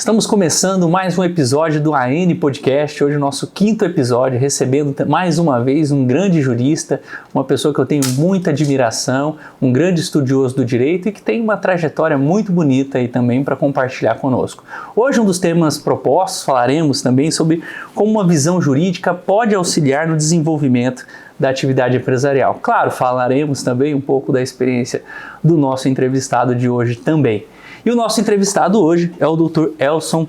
Estamos começando mais um episódio do AN Podcast, hoje o nosso 5º episódio, recebendo mais uma vez um grande jurista, uma pessoa que eu tenho muita admiração, um grande estudioso do direito e que tem uma trajetória muito bonita aí também para compartilhar conosco. Hoje um dos temas propostos, falaremos também sobre como uma visão jurídica pode auxiliar no desenvolvimento da atividade empresarial. Claro, falaremos também um pouco da experiência do nosso entrevistado de hoje também. E o nosso entrevistado hoje é o Dr. Elson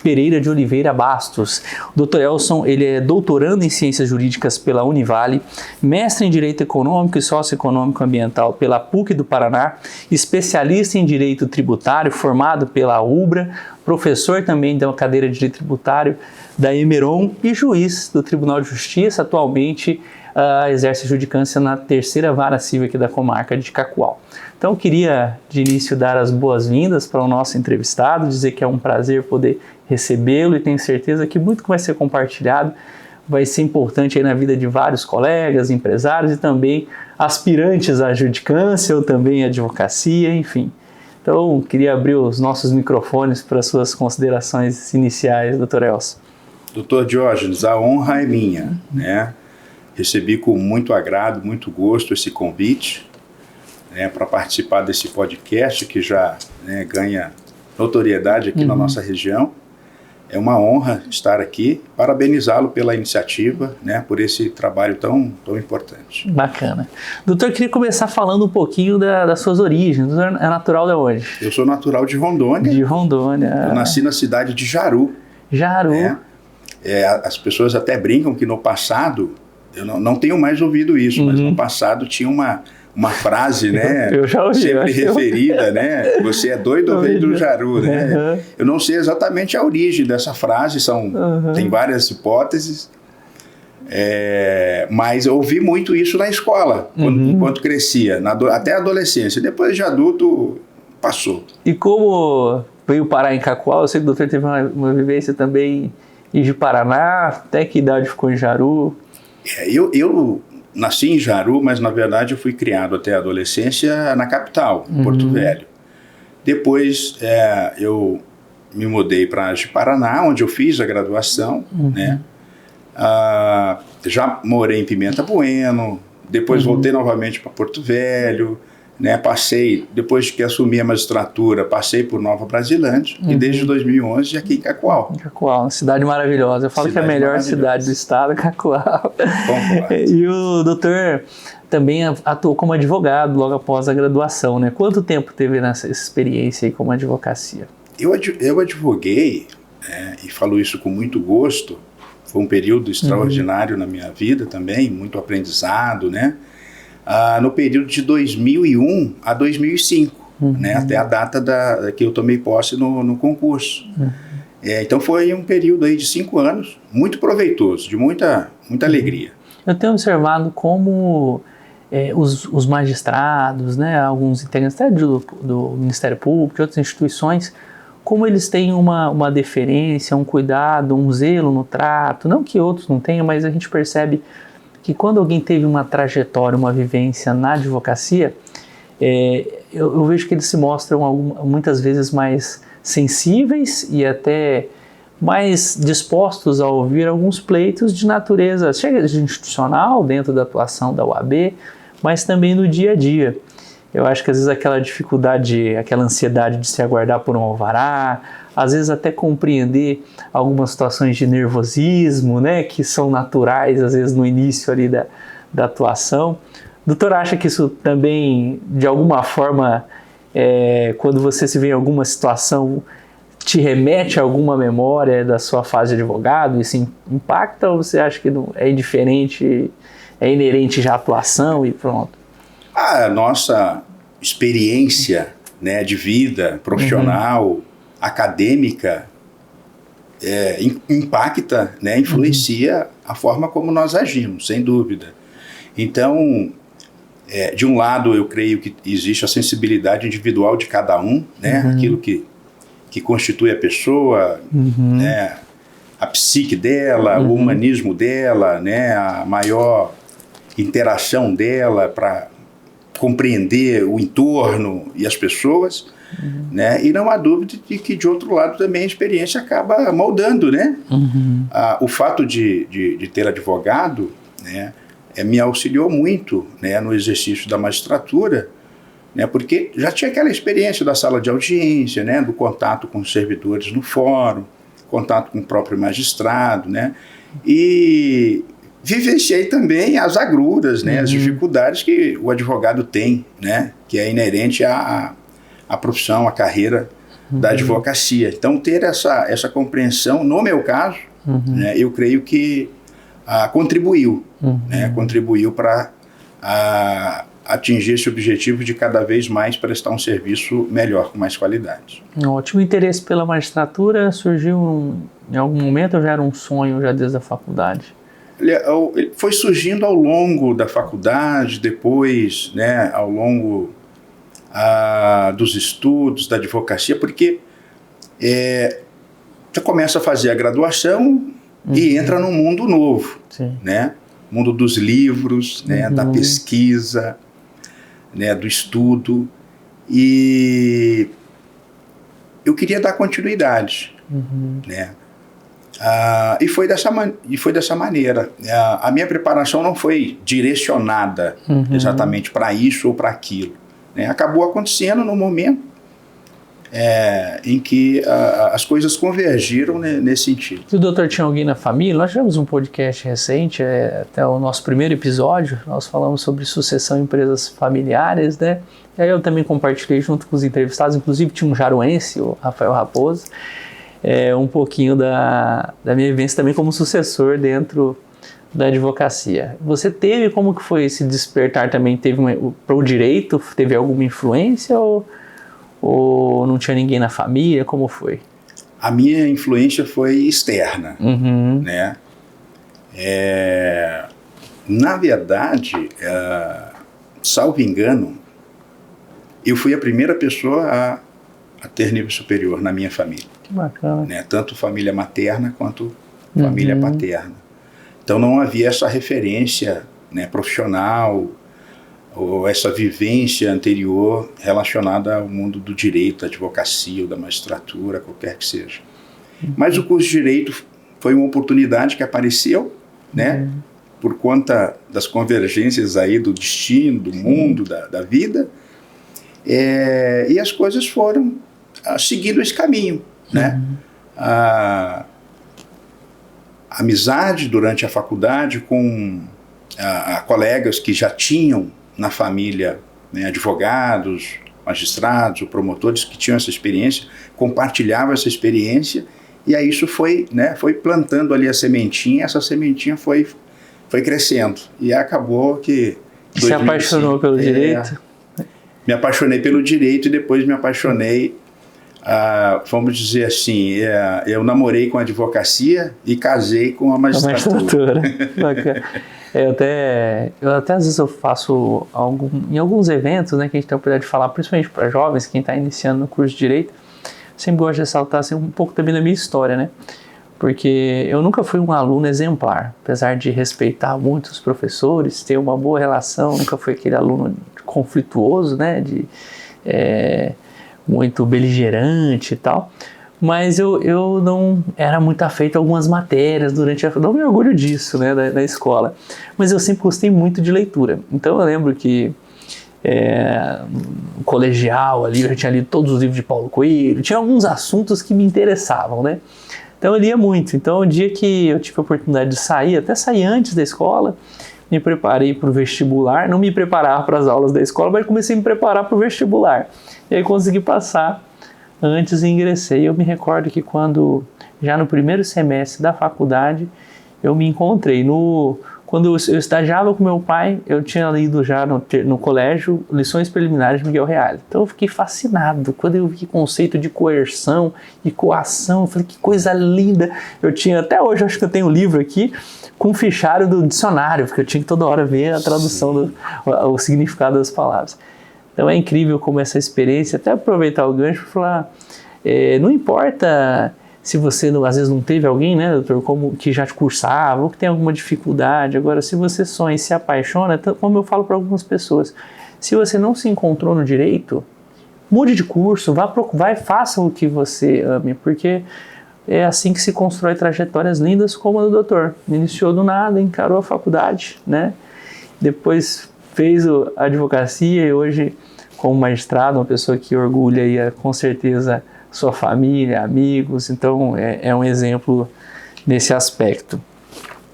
Pereira de Oliveira Bastos. O Dr. Elson, ele é doutorando em Ciências Jurídicas pela Univale, mestre em Direito Econômico e Socioeconômico Ambiental pela PUC do Paraná, especialista em Direito Tributário, formado pela UBRA, professor também da cadeira de Direito Tributário da Emeron e juiz do Tribunal de Justiça, atualmente exerce judicância na 3ª Vara Civil aqui da comarca de Cacoal. Então eu queria de início dar as boas-vindas para o nosso entrevistado, dizer que é um prazer poder recebê-lo e tenho certeza que muito que vai ser compartilhado vai ser importante aí na vida de vários colegas, empresários e também aspirantes à judicância ou também à advocacia, enfim. Então queria abrir os nossos microfones para as suas considerações iniciais, Dr. Elson. Dr. Diógenes, a honra é minha, né? Recebi com muito agrado, muito gosto esse convite, para participar desse podcast que já ganha notoriedade aqui na nossa região. É uma honra estar aqui, parabenizá-lo pela iniciativa, por esse trabalho tão importante. Bacana. Doutor, queria começar falando um pouquinho das suas origens. O doutor é natural de onde? Eu sou natural de Rondônia. De Rondônia. Eu nasci na cidade de Jaru. Jaru. As pessoas até brincam que no passado, eu não tenho mais ouvido isso, mas no passado tinha uma frase, eu já ouvi, sempre referida, Você é doido ou veio do Jaru, Eu não sei exatamente a origem dessa frase, tem várias hipóteses, mas eu ouvi muito isso na escola, enquanto crescia, até a adolescência. Depois de adulto, passou. E como veio parar em Cacoal, eu sei que o doutor teve uma vivência também em Paraná, até que idade ficou em Jaru? Eu nasci em Jaru, mas na verdade eu fui criado até a adolescência na capital, Porto Velho. Depois eu me mudei para Paraná, onde eu fiz a graduação, já morei em Pimenta Bueno, depois voltei novamente para Porto Velho, passei, depois que assumi a magistratura, passei por Nova Brasilândia e desde 2011 aqui em Cacoal. Cacoal, uma cidade maravilhosa. Eu falo que é a melhor cidade do estado, Cacoal. E o doutor também atuou como advogado logo após a graduação, Quanto tempo teve nessa experiência aí como advocacia? Eu advoguei, e falo isso com muito gosto, foi um período extraordinário na minha vida também, muito aprendizado, no período de 2001 a 2005, até a data que eu tomei posse no concurso. Então foi um período aí de 5 anos, muito proveitoso, de muita alegria. Eu tenho observado como os magistrados, alguns integrantes até do Ministério Público, de outras instituições, como eles têm uma deferência, um cuidado, um zelo no trato, não que outros não tenham, mas a gente percebe que quando alguém teve uma trajetória, uma vivência na advocacia, eu vejo que eles se mostram muitas vezes mais sensíveis e até mais dispostos a ouvir alguns pleitos de natureza, chega de institucional, dentro da atuação da OAB, mas também no dia a dia. Eu acho que às vezes aquela dificuldade, aquela ansiedade de se aguardar por um alvará, às vezes até compreender algumas situações de nervosismo, que são naturais, às vezes no início ali da atuação. O doutor acha que isso também, de alguma forma, quando você se vê em alguma situação, te remete a alguma memória da sua fase de advogado? Isso impacta ou você acha que não, é indiferente, é inerente já à atuação e pronto? A nossa experiência de vida profissional, acadêmica, impacta, influencia a forma como nós agimos, sem dúvida. Então, de um lado, eu creio que existe a sensibilidade individual de cada um, aquilo que constitui a pessoa, a psique dela, o humanismo dela, a maior interação dela para compreender o entorno e as pessoas, né? E não há dúvida de que, de outro lado, também a experiência acaba moldando, né? O fato de ter advogado, né, me auxiliou muito, né, no exercício da magistratura, né, porque já tinha aquela experiência da sala de audiência, né, do contato com os servidores no fórum, contato com o próprio magistrado, né, e vivenciei também as agruras, né, as dificuldades que o advogado tem, né, que é inerente à profissão, à carreira da advocacia. Então, ter essa compreensão, no meu caso, né, eu creio que contribuiu, né, contribuiu para atingir esse objetivo de cada vez mais prestar um serviço melhor, com mais qualidade. Ótimo. O interesse pela magistratura surgiu em algum momento ou já era um sonho já desde a faculdade? Ele foi surgindo ao longo da faculdade, depois, né, ao longo dos estudos, da advocacia, porque você começa a fazer a graduação e entra num mundo novo, né? Mundo dos livros, né, da pesquisa, né, do estudo, e eu queria dar continuidade, né? E foi dessa maneira. A minha preparação não foi direcionada exatamente para isso ou para aquilo, né? Acabou acontecendo no momento em que as coisas convergiram nesse sentido. E o doutor tinha alguém na família? Nós tivemos um podcast recente, até o nosso primeiro episódio, nós falamos sobre sucessão em empresas familiares, né? E aí eu também compartilhei junto com os entrevistados, inclusive tinha um jaruense, o Rafael Raposo, um pouquinho da minha vivência também como sucessor dentro da advocacia. Você teve, como que foi esse despertar também? Teve para o direito, teve alguma influência ou não tinha ninguém na família? Como foi? A minha influência foi externa, né? Na verdade, salvo engano, eu fui a primeira pessoa a ter nível superior na minha família. Que bacana. Né? Tanto família materna quanto família paterna. Então não havia essa referência, né, profissional, ou essa vivência anterior relacionada ao mundo do direito, da advocacia ou da magistratura, qualquer que seja. Mas o curso de Direito foi uma oportunidade que apareceu, né, por conta das convergências aí do destino, do mundo, da vida, e as coisas foram seguindo esse caminho, né? A amizade durante a faculdade com colegas que já tinham na família, né, advogados, magistrados ou promotores que tinham essa experiência, compartilhavam essa experiência, e aí isso foi, né, foi plantando ali a sementinha, essa sementinha foi crescendo, e acabou que... Você se apaixonou pelo direito? Me apaixonei pelo direito e depois me apaixonei, vamos dizer assim, eu namorei com a advocacia e casei com a magistratura. Bacana. Eu até às vezes eu faço em alguns eventos, né, que a gente tem a oportunidade de falar, principalmente para jovens, quem está iniciando no curso de Direito, sempre gosto de ressaltar assim, um pouco também da minha história, né? Porque eu nunca fui um aluno exemplar, apesar de respeitar muito os professores, ter uma boa relação, nunca fui aquele aluno conflituoso, né, muito beligerante e tal, mas eu não era muito afeito a algumas matérias não me orgulho disso, né, da escola, mas eu sempre gostei muito de leitura. Então eu lembro que no colegial ali eu já tinha lido todos os livros de Paulo Coelho, tinha alguns assuntos que me interessavam, né? Então eu lia muito. Então o dia que eu tive a oportunidade de sair, até sair antes da escola, me preparei para o vestibular, não me preparava para as aulas da escola, mas comecei a me preparar para o vestibular. E aí consegui passar antes e ingressei. Eu me recordo que já no primeiro semestre da faculdade, eu me encontrei. Quando eu estagiava com meu pai, eu tinha lido já no colégio Lições Preliminares de Miguel Reale. Então eu fiquei fascinado. Quando eu vi conceito de coerção e coação, eu falei, que coisa linda. até hoje, acho que eu tenho um livro aqui com fichário do dicionário, porque eu tinha que toda hora ver a tradução, o significado das palavras. Então é incrível como essa experiência, até aproveitar o gancho para falar, não importa se você às vezes não teve alguém, né, doutor, como que já te cursava ou que tem alguma dificuldade. Agora, se você sonha e se apaixona, como eu falo para algumas pessoas, se você não se encontrou no direito, mude de curso, faça o que você ame, porque é assim que se constrói trajetórias lindas como a do doutor. Iniciou do nada, encarou a faculdade, né? Depois fez a advocacia e hoje, como magistrado, uma pessoa que orgulha aí, com certeza, sua família, amigos. Então, é um exemplo nesse aspecto.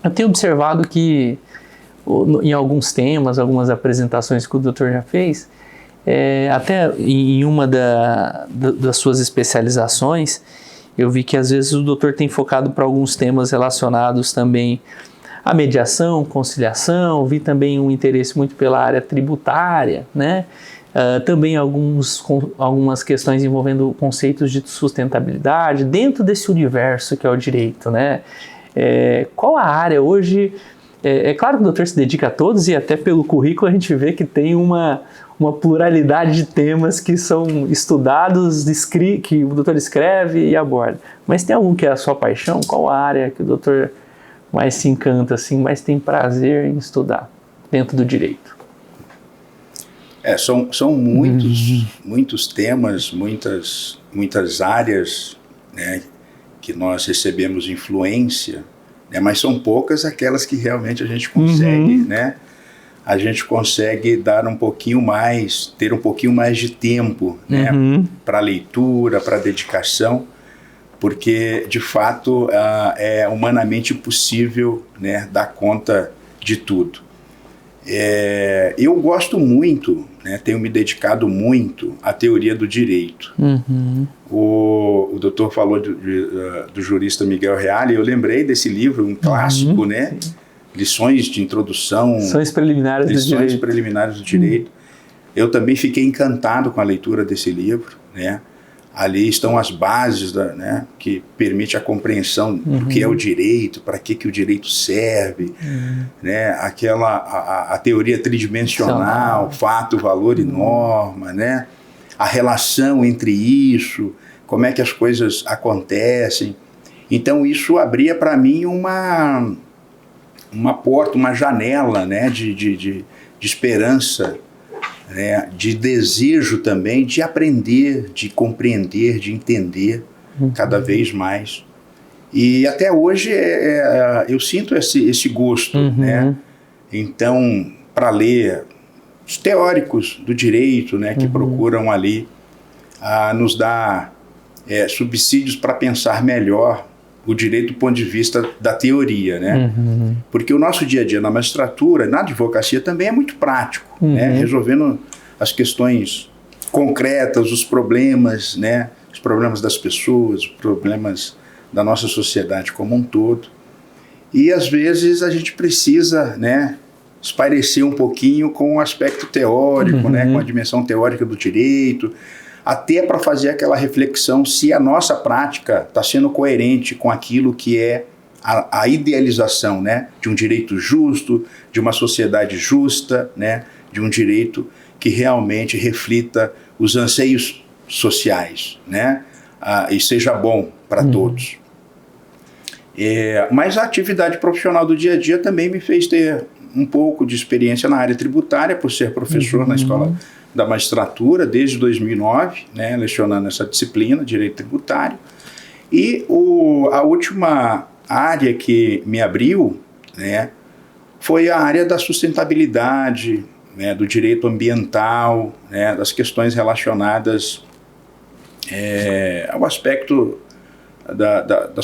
Eu tenho observado que, em alguns temas, algumas apresentações que o doutor já fez, até em uma das suas especializações, eu vi que às vezes o doutor tem focado para alguns temas relacionados também à mediação, conciliação. Vi também um interesse muito pela área tributária, né? Também algumas questões envolvendo conceitos de sustentabilidade dentro desse universo que é o direito, né? Qual a área hoje? É claro que o doutor se dedica a todos e até pelo currículo a gente vê que tem uma pluralidade de temas que são estudados, que o doutor escreve e aborda. Mas tem algum que é a sua paixão? Qual a área que o doutor mais se encanta, assim, mais tem prazer em estudar dentro do direito? São muitos temas, muitas áreas, né, que nós recebemos influência, né, mas são poucas aquelas que realmente a gente consegue, né? A gente consegue dar um pouquinho mais, ter um pouquinho mais de tempo, né, para leitura, para dedicação, porque de fato é humanamente impossível, né, dar conta de tudo. Eu gosto muito, né, tenho me dedicado muito à teoria do direito. O doutor falou do jurista Miguel Reale, eu lembrei desse livro, um clássico, né? Sim. Lições de introdução. Lições preliminares do direito. Eu também fiquei encantado com a leitura desse livro, né? Ali estão as bases, né, que permite a compreensão do que é o direito, para que o direito serve, né? A teoria tridimensional, fato, valor e norma, né? A relação entre isso, como é que as coisas acontecem. Então isso abria para mim uma porta, uma janela, né, de esperança, né, de desejo também de aprender, de compreender, de entender cada vez mais. E até hoje eu sinto esse gosto, né? Então, para ler os teóricos do direito, né, que procuram ali nos dar subsídios para pensar melhor o direito do ponto de vista da teoria, né? Porque o nosso dia a dia na magistratura, na advocacia também é muito prático, né? Resolvendo as questões concretas, os problemas, né? Os problemas das pessoas, os problemas da nossa sociedade como um todo. E às vezes a gente precisa, né, espairecer um pouquinho com o aspecto teórico, né, com a dimensão teórica do direito, até para fazer aquela reflexão se a nossa prática está sendo coerente com aquilo que é a idealização, né, de um direito justo, de uma sociedade justa, né, de um direito que realmente reflita os anseios sociais, né, e seja bom para todos. Mas a atividade profissional do dia a dia também me fez ter um pouco de experiência na área tributária, por ser professor na escola da magistratura desde 2009, né, lecionando essa disciplina, direito tributário. E a última área que me abriu, né, foi a área da sustentabilidade, né, do direito ambiental, né, das questões relacionadas ao aspecto da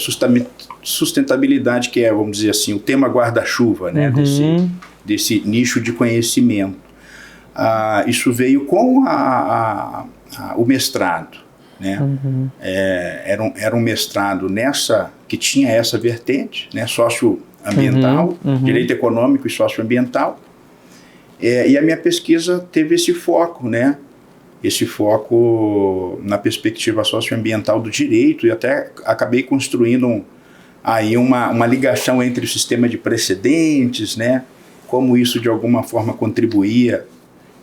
sustentabilidade, que é, vamos dizer assim, o tema guarda-chuva, né, desse nicho de conhecimento. Isso veio com o mestrado, né? Era um mestrado que tinha essa vertente, né, socioambiental, direito econômico e socioambiental, e a minha pesquisa teve esse foco, né? Esse foco na perspectiva socioambiental do direito, e até acabei construindo aí uma ligação entre o sistema de precedentes, né, como isso de alguma forma contribuía,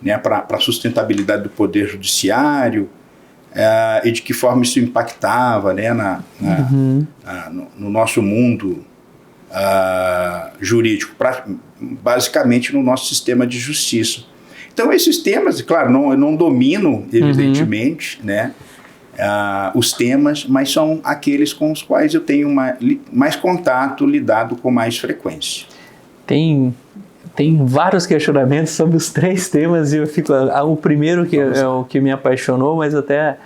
né, para a sustentabilidade do poder judiciário, e de que forma isso impactava, né, no nosso mundo jurídico, basicamente no nosso sistema de justiça. Então esses temas, claro, eu não domino, evidentemente, né, os temas, mas são aqueles com os quais eu tenho mais contato, lidado com mais frequência. Tem vários questionamentos sobre os 3 temas e eu fico... O primeiro que é o que me apaixonou, mas até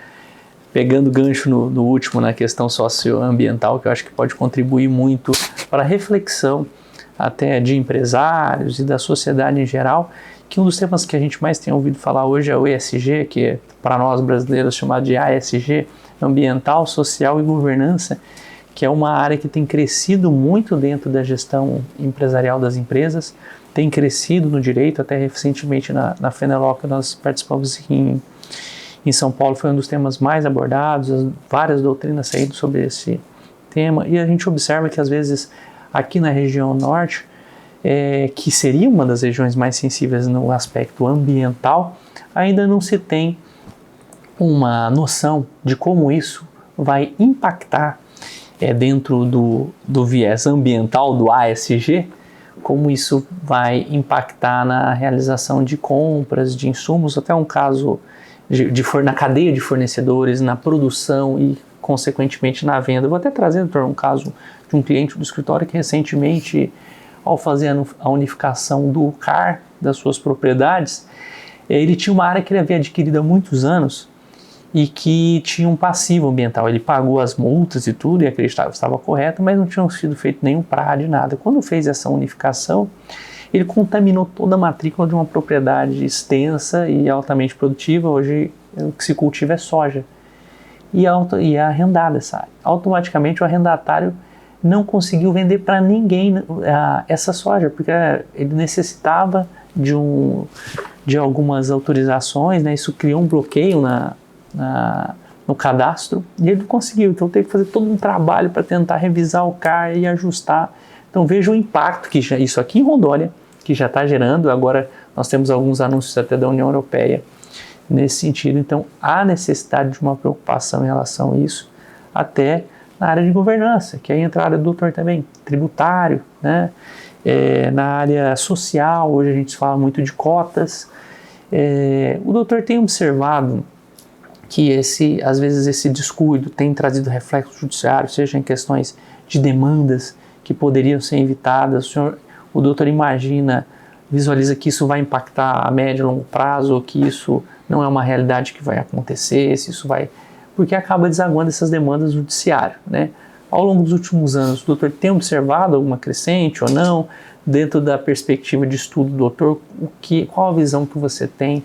pegando gancho no último, na questão socioambiental, que eu acho que pode contribuir muito para a reflexão até de empresários e da sociedade em geral, que um dos temas que a gente mais tem ouvido falar hoje é o ESG, que é, para nós brasileiros, chamado de ASG, Ambiental, Social e Governança, que é uma área que tem crescido muito dentro da gestão empresarial das empresas, tem crescido no direito, até recentemente na FENELOC que nós participamos em São Paulo, foi um dos temas mais abordados, várias doutrinas saíram sobre esse tema, e a gente observa que às vezes aqui na região norte, que seria uma das regiões mais sensíveis no aspecto ambiental, ainda não se tem uma noção de como isso vai impactar dentro do viés ambiental, do ASG, como isso vai impactar na realização de compras, de insumos, até um caso na cadeia de fornecedores, na produção e, consequentemente, na venda. Vou até trazer, doutor, um caso de um cliente do escritório que recentemente, ao fazer a unificação do CAR, das suas propriedades, ele tinha uma área que ele havia adquirido há muitos anos e que tinha um passivo ambiental. Ele pagou as multas e tudo e acreditava que estava correto, mas não tinha sido feito nenhum PRAD, nada. Quando fez essa unificação, ele contaminou toda a matrícula de uma propriedade extensa e altamente produtiva. Hoje o que se cultiva é soja e é arrendada essa área. Automaticamente o arrendatário não conseguiu vender para ninguém essa soja, porque ele necessitava de algumas autorizações, né? Isso criou um bloqueio no cadastro e ele não conseguiu. Então teve que fazer todo um trabalho para tentar revisar o CAR e ajustar. Então veja o impacto que isso aqui em Rondônia, que já está gerando. Agora nós temos alguns anúncios até da União Europeia nesse sentido. Então há necessidade de uma preocupação em relação a isso, até na área de governança, que aí entra a área do doutor também, tributário, né? Na área social, hoje a gente fala muito de cotas. O doutor tem observado que às vezes esse descuido tem trazido reflexo judiciário, seja em questões de demandas que poderiam ser evitadas. O doutor visualiza que isso vai impactar a médio e longo prazo, ou que isso não é uma realidade que vai acontecer, porque acaba desaguando essas demandas judiciárias, né? Ao longo dos últimos anos, o doutor tem observado alguma crescente ou não? Dentro da perspectiva de estudo do doutor, qual a visão que você tem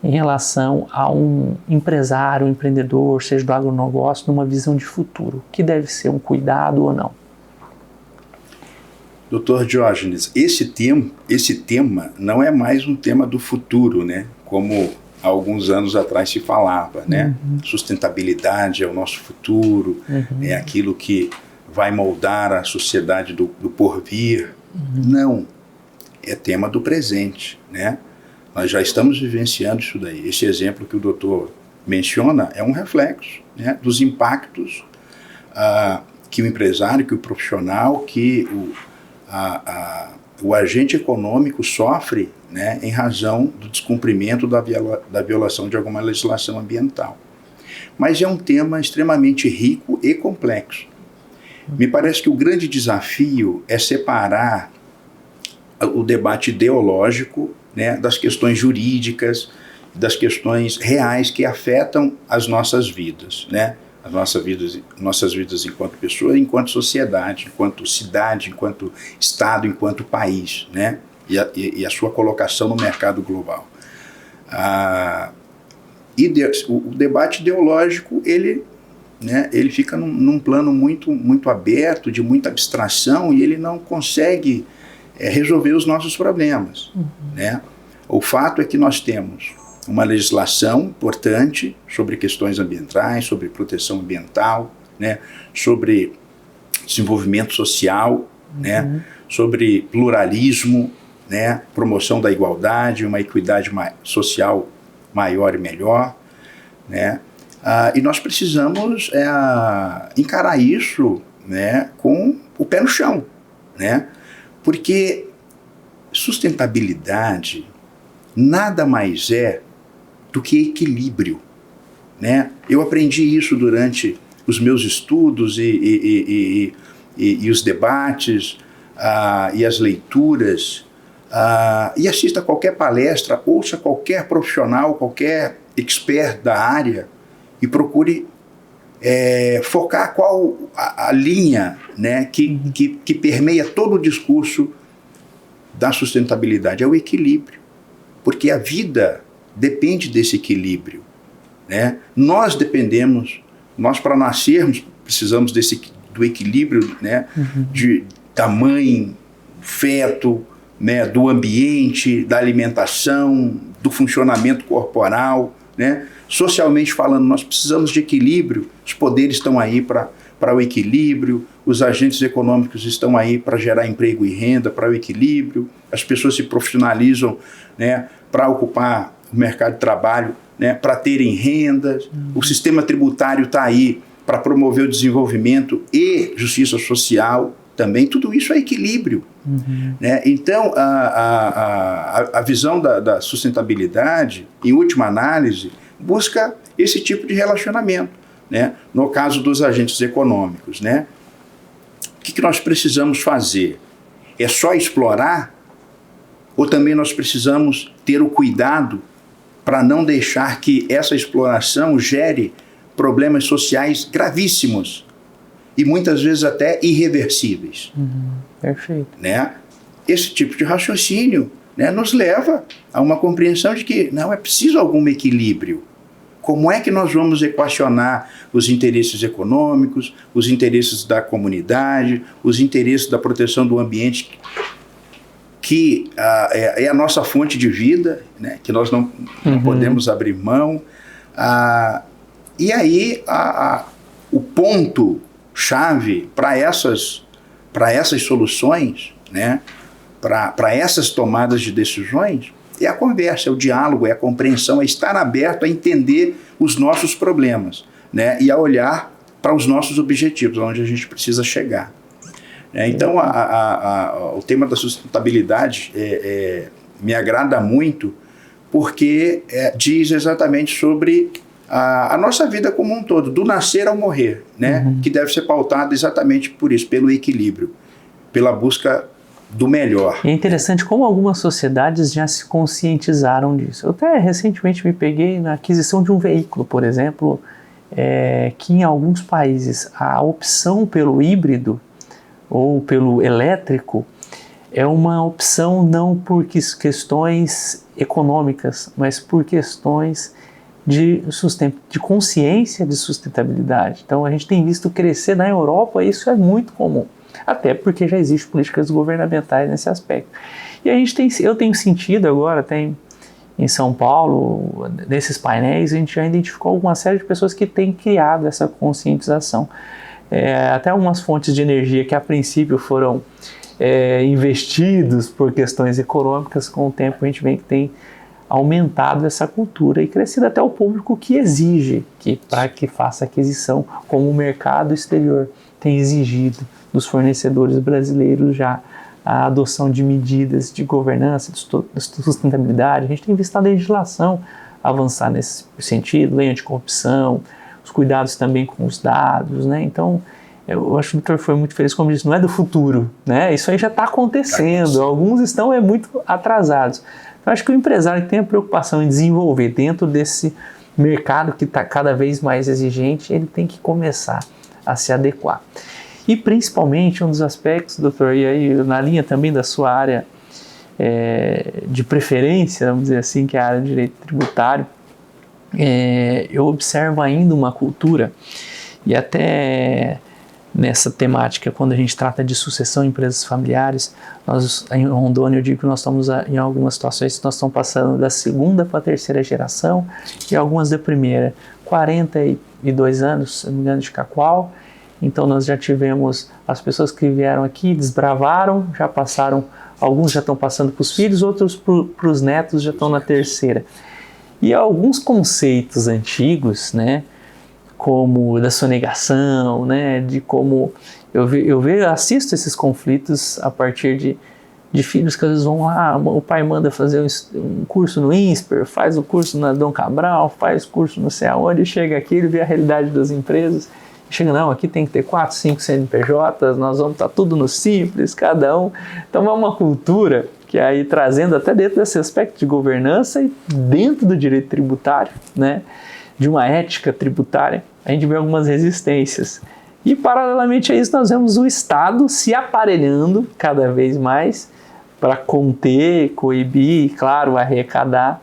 em relação a um empresário, um empreendedor, seja do agronegócio, numa visão de futuro? Que deve ser um cuidado ou não? Doutor Diógenes, esse tema não é mais um tema do futuro, né? Como há alguns anos atrás se falava, né? Sustentabilidade é o nosso futuro, é aquilo que vai moldar a sociedade do porvir. Não, é tema do presente, né? Nós já estamos vivenciando isso daí. Esse exemplo que o doutor menciona é um reflexo, né, dos impactos que o empresário, que o profissional, que o agente econômico sofre, né, em razão do descumprimento da violação de alguma legislação ambiental. Mas é um tema extremamente rico e complexo. Me parece que o grande desafio é separar o debate ideológico, né, das questões jurídicas, das questões reais que afetam as nossas vidas, né? As nossas vidas enquanto pessoa, enquanto sociedade, enquanto cidade, enquanto Estado, enquanto país, né? E a sua colocação no mercado global. O debate ideológico, ele fica num plano muito aberto, de muita abstração, e ele não consegue resolver os nossos problemas, né? O fato é que nós temos uma legislação importante sobre questões ambientais, sobre proteção ambiental, né? Sobre desenvolvimento social, né? Sobre pluralismo, né? Promoção da igualdade, uma equidade social maior e melhor, né? E nós precisamos encarar isso, né, com o pé no chão, né? Porque sustentabilidade nada mais é do que equilíbrio, né? Eu aprendi isso durante os meus estudos e os debates e as leituras. E assista qualquer palestra, ouça qualquer profissional, qualquer expert da área e procure focar qual a linha, né, que permeia todo o discurso da sustentabilidade. É o equilíbrio, porque a vida depende desse equilíbrio, né? Nós para nascermos precisamos do equilíbrio, né, da mãe, feto, né, do ambiente, da alimentação, do funcionamento corporal, né? Socialmente falando, nós precisamos de equilíbrio. Os poderes estão aí para o equilíbrio, os agentes econômicos estão aí para gerar emprego e renda para o equilíbrio, as pessoas se profissionalizam, né, para ocupar o mercado de trabalho, né, para terem rendas, o sistema tributário está aí para promover o desenvolvimento e justiça social também. Tudo isso é equilíbrio. Né? Então, a visão da sustentabilidade, em última análise, busca esse tipo de relacionamento, né? No caso dos agentes econômicos, né? O que nós precisamos fazer? É só explorar? Ou também nós precisamos ter o cuidado para não deixar que essa exploração gere problemas sociais gravíssimos e muitas vezes até irreversíveis? Perfeito. Né? Esse tipo de raciocínio, né, nos leva a uma compreensão de que não é preciso algum equilíbrio. Como é que nós vamos equacionar os interesses econômicos, os interesses da comunidade, os interesses da proteção do ambiente, que é a nossa fonte de vida, né, que nós não podemos abrir mão. E aí o ponto-chave para essas soluções, né, para essas tomadas de decisões, é a conversa, é o diálogo, é a compreensão, é estar aberto a entender os nossos problemas, né, e a olhar para os nossos objetivos, onde a gente precisa chegar. Então, o tema da sustentabilidade me agrada muito, porque diz exatamente sobre a nossa vida como um todo, do nascer ao morrer, né, que deve ser pautada exatamente por isso, pelo equilíbrio, pela busca do melhor. É interessante como algumas sociedades já se conscientizaram disso. Eu até recentemente me peguei na aquisição de um veículo, por exemplo, que em alguns países a opção pelo híbrido ou pelo elétrico é uma opção não por questões econômicas, mas por questões de consciência de sustentabilidade. Então a gente tem visto crescer na Europa, isso é muito comum. Até porque já existem políticas governamentais nesse aspecto. E eu tenho sentido agora, em São Paulo, nesses painéis, a gente já identificou uma série de pessoas que têm criado essa conscientização. Até algumas fontes de energia que a princípio foram investidos por questões econômicas, com o tempo a gente vê que tem aumentado essa cultura e crescido até o público que exige para que faça aquisição, como o mercado exterior tem exigido dos fornecedores brasileiros já a adoção de medidas de governança, de sustentabilidade. A gente tem visto a legislação avançar nesse sentido, lei anticorrupção, os cuidados também com os dados, né? Então, eu acho que o doutor foi muito feliz, como disse, não é do futuro, né? Isso aí já está acontecendo, alguns estão muito atrasados. Eu acho que o empresário que tem a preocupação em desenvolver dentro desse mercado que está cada vez mais exigente, ele tem que começar a se adequar. E principalmente um dos aspectos, doutor, e aí na linha também da sua área de preferência, vamos dizer assim, que é a área de direito tributário, eu observo ainda uma cultura, e até nessa temática, quando a gente trata de sucessão em empresas familiares, nós em Rondônia, eu digo que nós estamos em algumas situações, nós estamos passando da segunda para a terceira geração, e algumas da primeira, 42 anos, se não me engano, de Cacoal. Então nós já tivemos as pessoas que vieram aqui, desbravaram, já passaram, alguns já estão passando para os filhos, outros para os netos já estão na terceira. E alguns conceitos antigos, né, como da sonegação, né, de como eu assisto esses conflitos a partir de filhos que às vezes vão lá, o pai manda fazer um curso no INSPER, faz o curso na Dom Cabral, faz curso não sei aonde, chega aqui, ele vê a realidade das empresas, chega, não, aqui tem que ter 4, 5 CNPJs, nós vamos estar tudo no simples, cada um. Então é uma cultura que aí trazendo até dentro desse aspecto de governança e dentro do direito tributário, né, de uma ética tributária, a gente vê algumas resistências. E paralelamente a isso nós vemos o Estado se aparelhando cada vez mais para conter, coibir, claro, arrecadar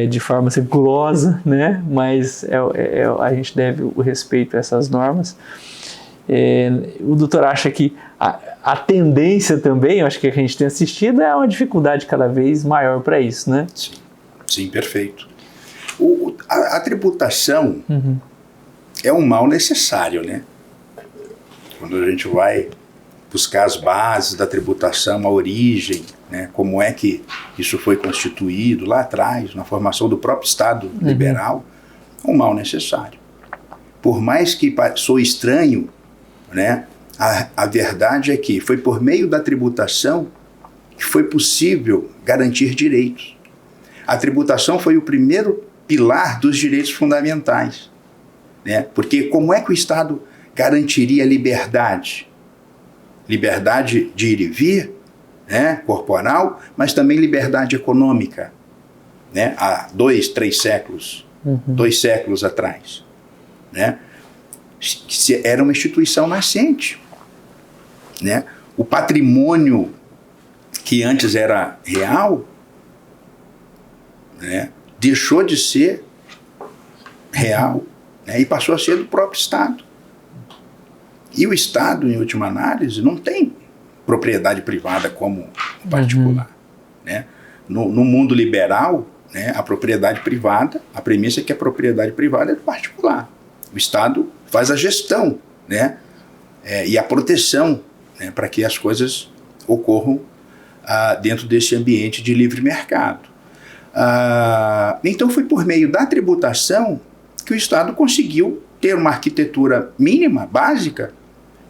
de forma segurosa, né? Mas a gente deve o respeito a essas normas. O doutor acha que a tendência também, eu acho que a gente tem assistido, é uma dificuldade cada vez maior para isso, né? Sim, perfeito. A tributação é um mal necessário, né? Quando a gente vai buscar as bases da tributação, a origem, né? Como é que isso foi constituído lá atrás, na formação do próprio Estado liberal, é um mal necessário. Por mais que sou estranho, né? A verdade é que foi por meio da tributação que foi possível garantir direitos. A tributação foi o primeiro pilar dos direitos fundamentais, né? Porque como é que o Estado garantiria liberdade? Liberdade de ir e vir, né? Corporal, mas também liberdade econômica, né? Há 2, 3 séculos, 2 séculos atrás, né? Era uma instituição nascente, né? O patrimônio que antes era real, né? Deixou de ser real, né? E passou a ser do próprio Estado. E o Estado, em última análise, não tem propriedade privada como o particular, né? No mundo liberal, né, a propriedade privada, a premissa é que a propriedade privada é do particular. O Estado faz a gestão, né, e a proteção, né, para que as coisas ocorram dentro desse ambiente de livre mercado. Então foi por meio da tributação que o Estado conseguiu ter uma arquitetura mínima, básica,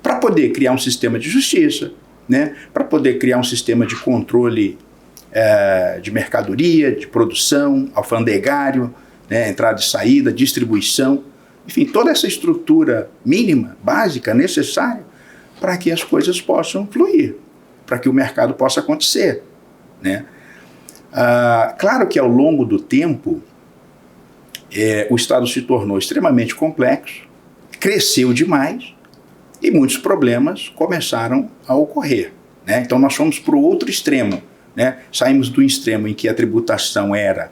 para poder criar um sistema de justiça, né, para poder criar um sistema de controle de mercadoria, de produção, alfandegário, né, entrada e saída, distribuição, enfim, toda essa estrutura mínima, básica, necessária para que as coisas possam fluir, para que o mercado possa acontecer, né? Claro que ao longo do tempo o Estado se tornou extremamente complexo, cresceu demais e muitos problemas começaram a ocorrer, né? Então nós fomos para o outro extremo, né? Saímos do extremo em que a tributação era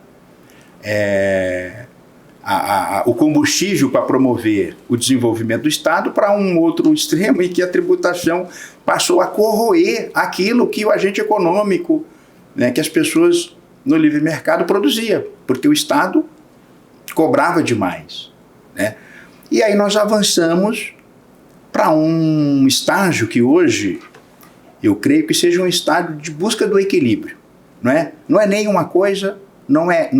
o combustível para promover o desenvolvimento do Estado para um outro extremo em que a tributação passou a corroer aquilo que o agente econômico, né, que as pessoas no livre mercado produziam, porque o Estado cobrava demais, né? E aí nós avançamos para um estágio que hoje eu creio que seja um estágio de busca do equilíbrio, não é? Não é nem uma coisa, não é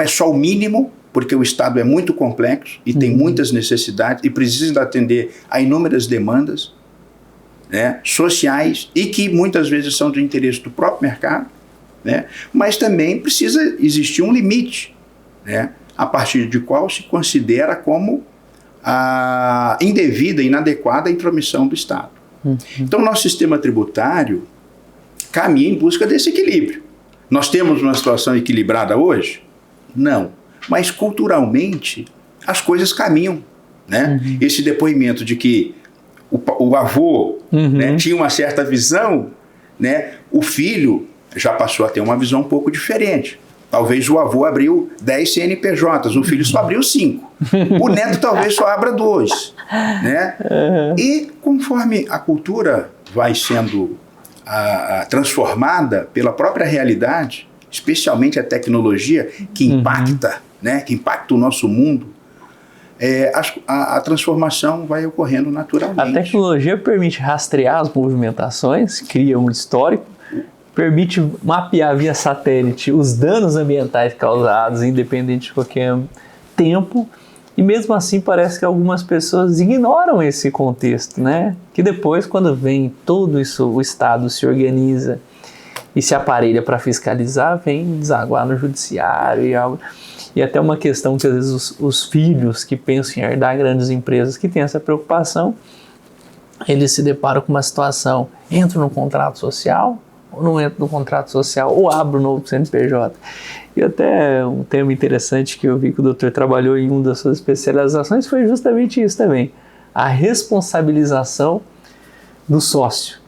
só o mínimo, porque o Estado é muito complexo e tem muitas necessidades e precisa atender a inúmeras demandas, né, sociais e que muitas vezes são de interesse do próprio mercado, né, mas também precisa existir um limite, né, a partir de qual se considera como a indevida, inadequada intromissão do Estado. Então, nosso sistema tributário caminha em busca desse equilíbrio. Nós temos uma situação equilibrada hoje? Não. Mas, culturalmente, as coisas caminham, né? Esse depoimento de que o avô, né, tinha uma certa visão, né? O filho já passou a ter uma visão um pouco diferente. Talvez o avô abriu 10 CNPJs, o filho só abriu 5. O neto talvez só abra 2. Né? E conforme a cultura vai sendo transformada pela própria realidade, especialmente a tecnologia que impacta, né, que impacta o nosso mundo, a transformação vai ocorrendo naturalmente. A tecnologia permite rastrear as movimentações, cria um histórico, permite mapear via satélite os danos ambientais causados, independente de qualquer tempo, E mesmo assim parece que algumas pessoas ignoram esse contexto, né? Que depois, quando vem tudo isso, o Estado se organiza e se aparelha para fiscalizar, vem desaguar no judiciário e algo. E até uma questão que às vezes os filhos que pensam em herdar grandes empresas que têm essa preocupação, eles se deparam com uma situação: entro no contrato social ou não entro no contrato social, ou abro um novo CNPJ. E até um tema interessante que eu vi que o doutor trabalhou em uma das suas especializações foi justamente isso também, a responsabilização do sócio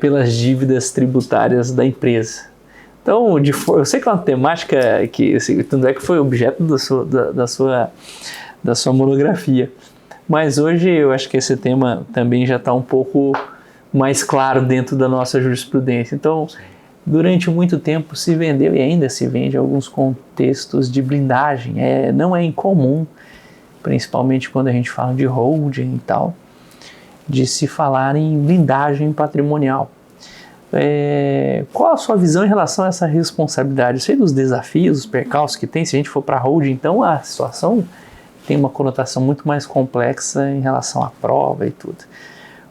pelas dívidas tributárias da empresa. Então, eu sei que é uma temática que, tanto é que foi objeto da sua monografia, mas hoje eu acho que esse tema também já está um pouco mais claro dentro da nossa jurisprudência. Então, durante muito tempo se vendeu e ainda se vende alguns contextos de blindagem. Não é incomum, principalmente quando a gente fala de holding e tal, de se falar em blindagem patrimonial. Qual a sua visão em relação a essa responsabilidade? Eu sei dos desafios, os percalços que tem. Se a gente for para holding, então a situação tem uma conotação muito mais complexa em relação à prova e tudo.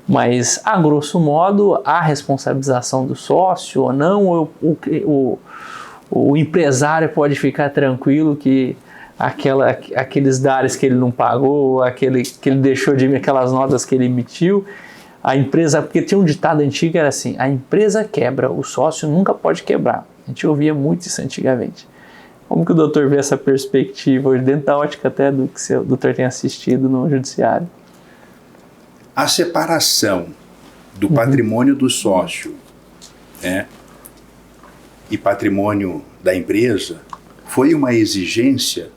Mas, a grosso modo, a responsabilização do sócio ou não, o empresário pode ficar tranquilo que aqueles DAREs que ele não pagou, que ele deixou de aquelas notas que ele emitiu, a empresa, porque tinha um ditado antigo, era assim: a empresa quebra, o sócio nunca pode quebrar. A gente ouvia muito isso antigamente. Como que o doutor vê essa perspectiva hoje, dentro da ótica até do que o doutor tem assistido no judiciário? A separação do patrimônio do sócio, né, e patrimônio da empresa foi uma exigência,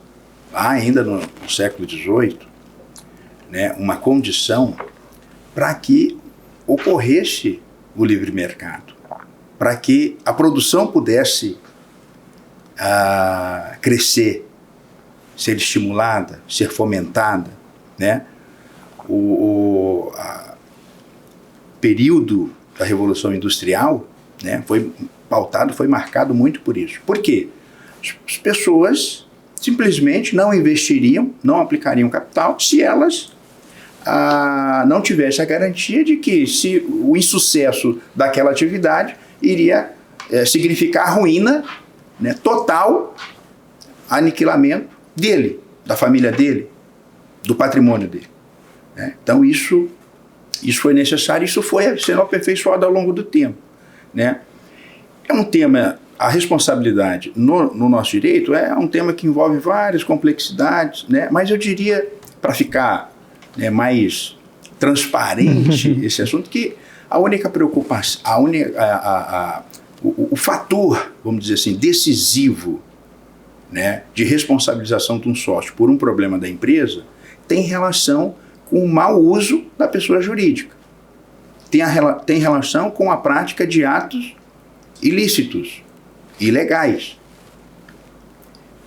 ainda no século XVIII, né, uma condição para que ocorresse o livre mercado, para que a produção pudesse crescer, ser estimulada, ser fomentada, né? O período da Revolução Industrial, né, foi marcado muito por isso. Por quê? As pessoas simplesmente não investiriam, não aplicariam capital se elas não tivessem a garantia de que se o insucesso daquela atividade iria significar a ruína, né, total, aniquilamento dele, da família dele, do patrimônio dele. Então isso foi necessário, isso foi sendo aperfeiçoado ao longo do tempo, né? É um tema, a responsabilidade no nosso direito é um tema que envolve várias complexidades, né? Mas eu diria, para ficar, né, mais transparente esse assunto, que a única preocupação, o fator, vamos dizer assim, decisivo, né, de responsabilização de um sócio por um problema da empresa tem relação com o mau uso da pessoa jurídica. Tem relação com a prática de atos ilícitos, ilegais.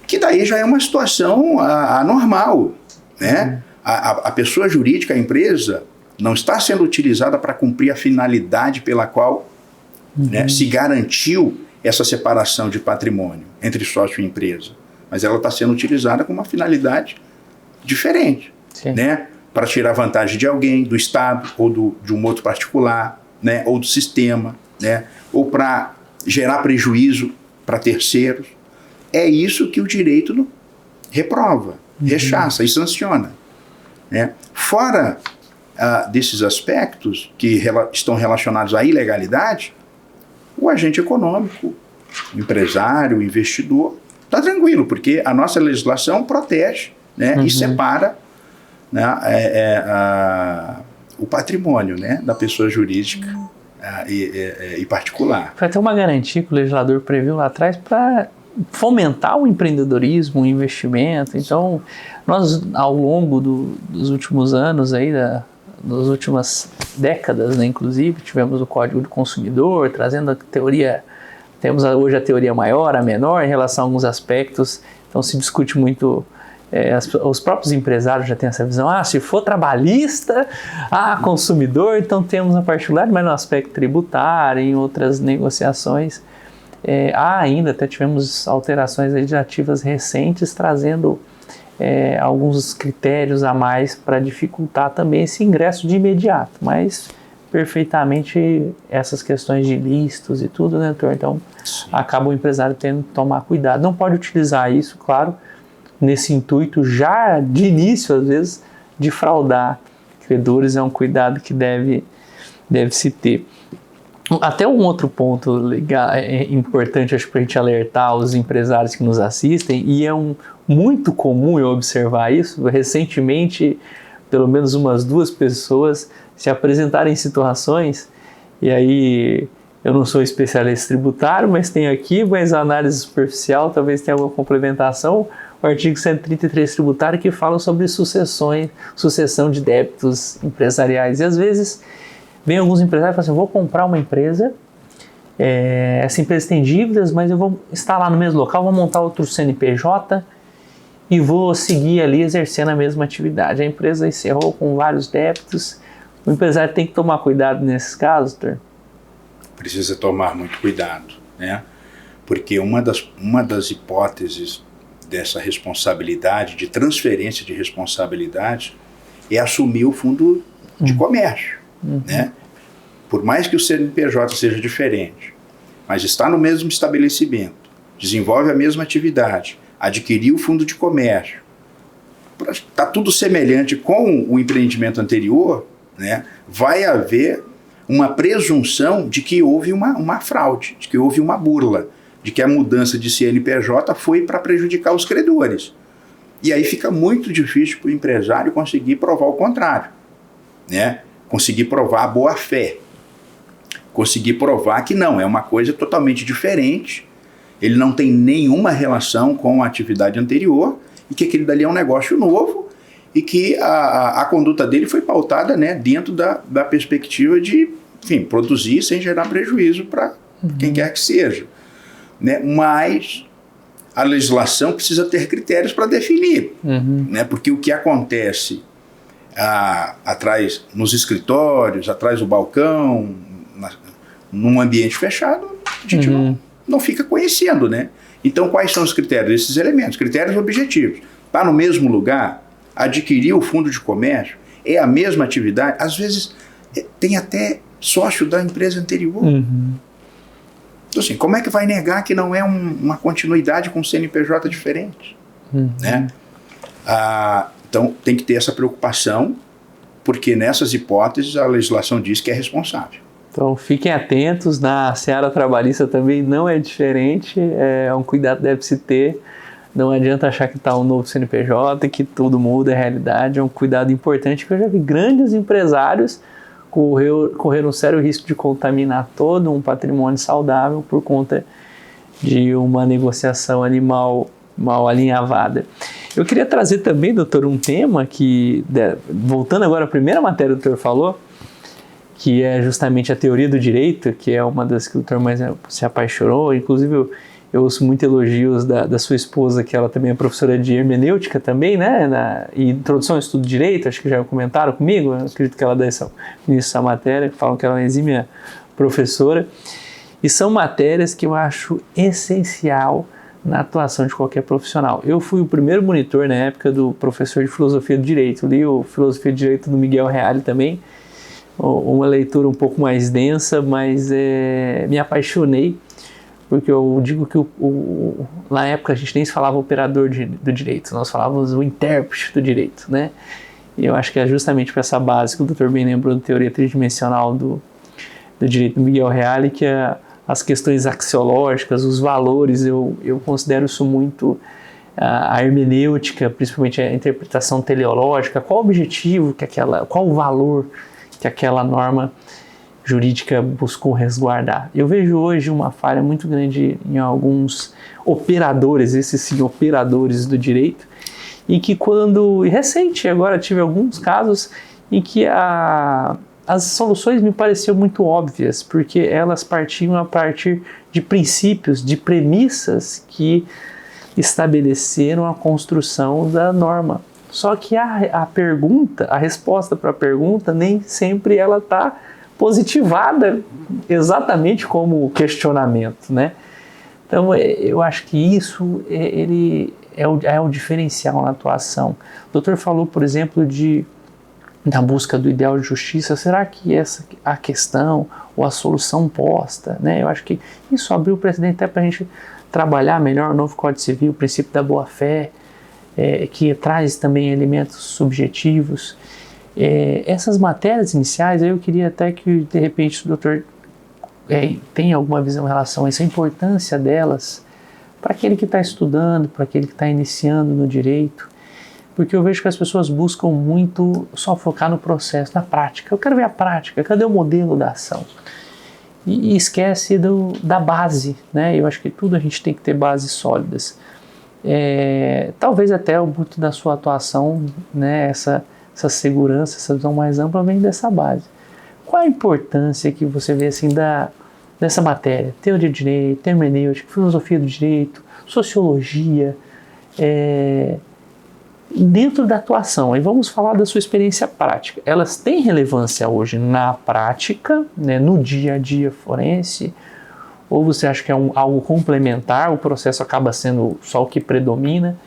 Que daí já é uma situação anormal, né? A pessoa jurídica, a empresa, não está sendo utilizada para cumprir a finalidade pela qual, né, se garantiu essa separação de patrimônio entre sócio e empresa. Mas ela está sendo utilizada com uma finalidade diferente, né? Para tirar vantagem de alguém, do Estado, ou de um outro particular, né, ou do sistema, né, ou para gerar prejuízo para terceiros. É isso que o direito reprova, rechaça e sanciona, né? Fora desses aspectos que estão relacionados à ilegalidade, o agente econômico, o empresário, o investidor, está tranquilo, porque a nossa legislação protege, né, e separa, né, o patrimônio, né, da pessoa jurídica e particular. Foi até uma garantia que o legislador previu lá atrás para fomentar o empreendedorismo, o investimento. Então, nós, ao longo dos últimos anos, das últimas décadas, né, inclusive, tivemos o Código do Consumidor, trazendo a teoria, temos hoje a teoria maior, a menor, em relação a alguns aspectos. Então, se discute muito. Os próprios empresários já têm essa visão, se for trabalhista, consumidor, então temos a particularidade, mas no aspecto tributário, em outras negociações, ainda até tivemos alterações legislativas recentes trazendo alguns critérios a mais para dificultar também esse ingresso de imediato, mas perfeitamente essas questões de listos e tudo, né, doutor? Então, acaba o empresário tendo que tomar cuidado. Não pode utilizar isso, claro, nesse intuito já de início, às vezes, de fraudar credores. É um cuidado que deve-se ter. Até um outro ponto legal, importante, acho que para a gente alertar os empresários que nos assistem, e é muito comum eu observar isso. Recentemente, pelo menos umas 2 pessoas se apresentarem em situações, e aí eu não sou especialista tributário, mas tenho aqui, mas a análise superficial talvez tenha alguma complementação, o artigo 133 tributário, que fala sobre sucessão de débitos empresariais. E às vezes vem alguns empresários e falam assim: vou comprar uma empresa, essa empresa tem dívidas, mas eu vou instalar no mesmo local, vou montar outro CNPJ e vou seguir ali exercendo a mesma atividade. A empresa encerrou com vários débitos. O empresário tem que tomar cuidado nesses casos, doutor? Precisa tomar muito cuidado, né? Porque uma das hipóteses dessa responsabilidade, de transferência de responsabilidade, é assumir o fundo de comércio, né? Por mais que o CNPJ seja diferente, mas está no mesmo estabelecimento, desenvolve a mesma atividade, adquiriu o fundo de comércio, está tudo semelhante com o empreendimento anterior, né? Vai haver uma presunção de que houve uma fraude, de que houve uma burla, de que a mudança de CNPJ foi para prejudicar os credores. E aí fica muito difícil para o empresário conseguir provar o contrário, né? Conseguir provar a boa-fé, conseguir provar que não, é uma coisa totalmente diferente, ele não tem nenhuma relação com a atividade anterior, e que aquele dali é um negócio novo, e que a conduta dele foi pautada, né, dentro da perspectiva de, enfim, produzir sem gerar prejuízo para quem quer que seja, né? Mas a legislação precisa ter critérios para definir, né? Porque o que acontece atrás, nos escritórios, atrás do balcão, num ambiente fechado, a gente não fica conhecendo, né? Então, quais são os critérios? Esses elementos, critérios objetivos. Está no mesmo lugar, adquirir o fundo de comércio, é a mesma atividade, às vezes tem até sócio da empresa anterior. Então, assim, como é que vai negar que não é uma continuidade com CNPJ diferente? Né? Então, tem que ter essa preocupação, porque nessas hipóteses a legislação diz que é responsável. Então, fiquem atentos, na seara trabalhista também não é diferente, é um cuidado que deve se ter. Não adianta achar que está um novo CNPJ, que tudo muda, é realidade, é um cuidado importante, que eu já vi grandes empresários correr um sério risco de contaminar todo um patrimônio saudável por conta de uma negociação ali mal alinhavada. Eu queria trazer também, doutor, um tema que, voltando agora à primeira matéria que o doutor falou, que é justamente a teoria do direito, que é uma das que o doutor mais se apaixonou. Inclusive, eu ouço muito elogios da sua esposa, que ela também é professora de hermenêutica também, né? E introdução ao estudo de direito, acho que já comentaram comigo, eu acredito que ela dá início a essa matéria, falam que ela é uma exímia professora. E são matérias que eu acho essencial na atuação de qualquer profissional. Eu fui o primeiro monitor na época do professor de filosofia do direito, li o Filosofia do Direito do Miguel Reale também, uma leitura um pouco mais densa, mas me apaixonei, porque eu digo que na época a gente nem se falava operador do direito, nós falávamos o intérprete do direito, né? E eu acho que é justamente para essa base que o doutor bem lembrou da teoria tridimensional do direito do Miguel Reale, que as questões axiológicas, os valores, eu considero isso muito a hermenêutica, principalmente a interpretação teleológica, qual o objetivo, qual o valor que aquela norma jurídica buscou resguardar. Eu vejo hoje uma falha muito grande em alguns operadores, esses sim, operadores do direito, e que recente agora tive alguns casos em que as soluções me pareciam muito óbvias, porque elas partiam a partir de princípios, de premissas que estabeleceram a construção da norma. Só que a resposta para a pergunta, nem sempre ela está positivada exatamente como questionamento, né? Então, eu acho que isso é o diferencial na atuação. O doutor falou, por exemplo, da busca do ideal de justiça. Será que essa a questão ou a solução posta, né? Eu acho que isso abriu o precedente até para a gente trabalhar melhor o novo Código Civil, o princípio da boa-fé, que traz também elementos subjetivos. Essas matérias iniciais, eu queria até que, de repente, o doutor tenha alguma visão em relação a essa importância delas para aquele que está estudando, para aquele que está iniciando no direito, porque eu vejo que as pessoas buscam muito só focar no processo, na prática. Eu quero ver a prática, cadê o modelo da ação? E esquece da base, né? Eu acho que tudo a gente tem que ter bases sólidas. Talvez até muito da sua atuação, né, essa segurança, essa visão mais ampla vem dessa base. Qual a importância que você vê assim dessa matéria? Teoria do direito, hermenêutica, filosofia do direito, sociologia, dentro da atuação. E vamos falar da sua experiência prática. Elas têm relevância hoje na prática, né, no dia a dia forense? Ou você acha que é algo complementar, o processo acaba sendo só o que predomina?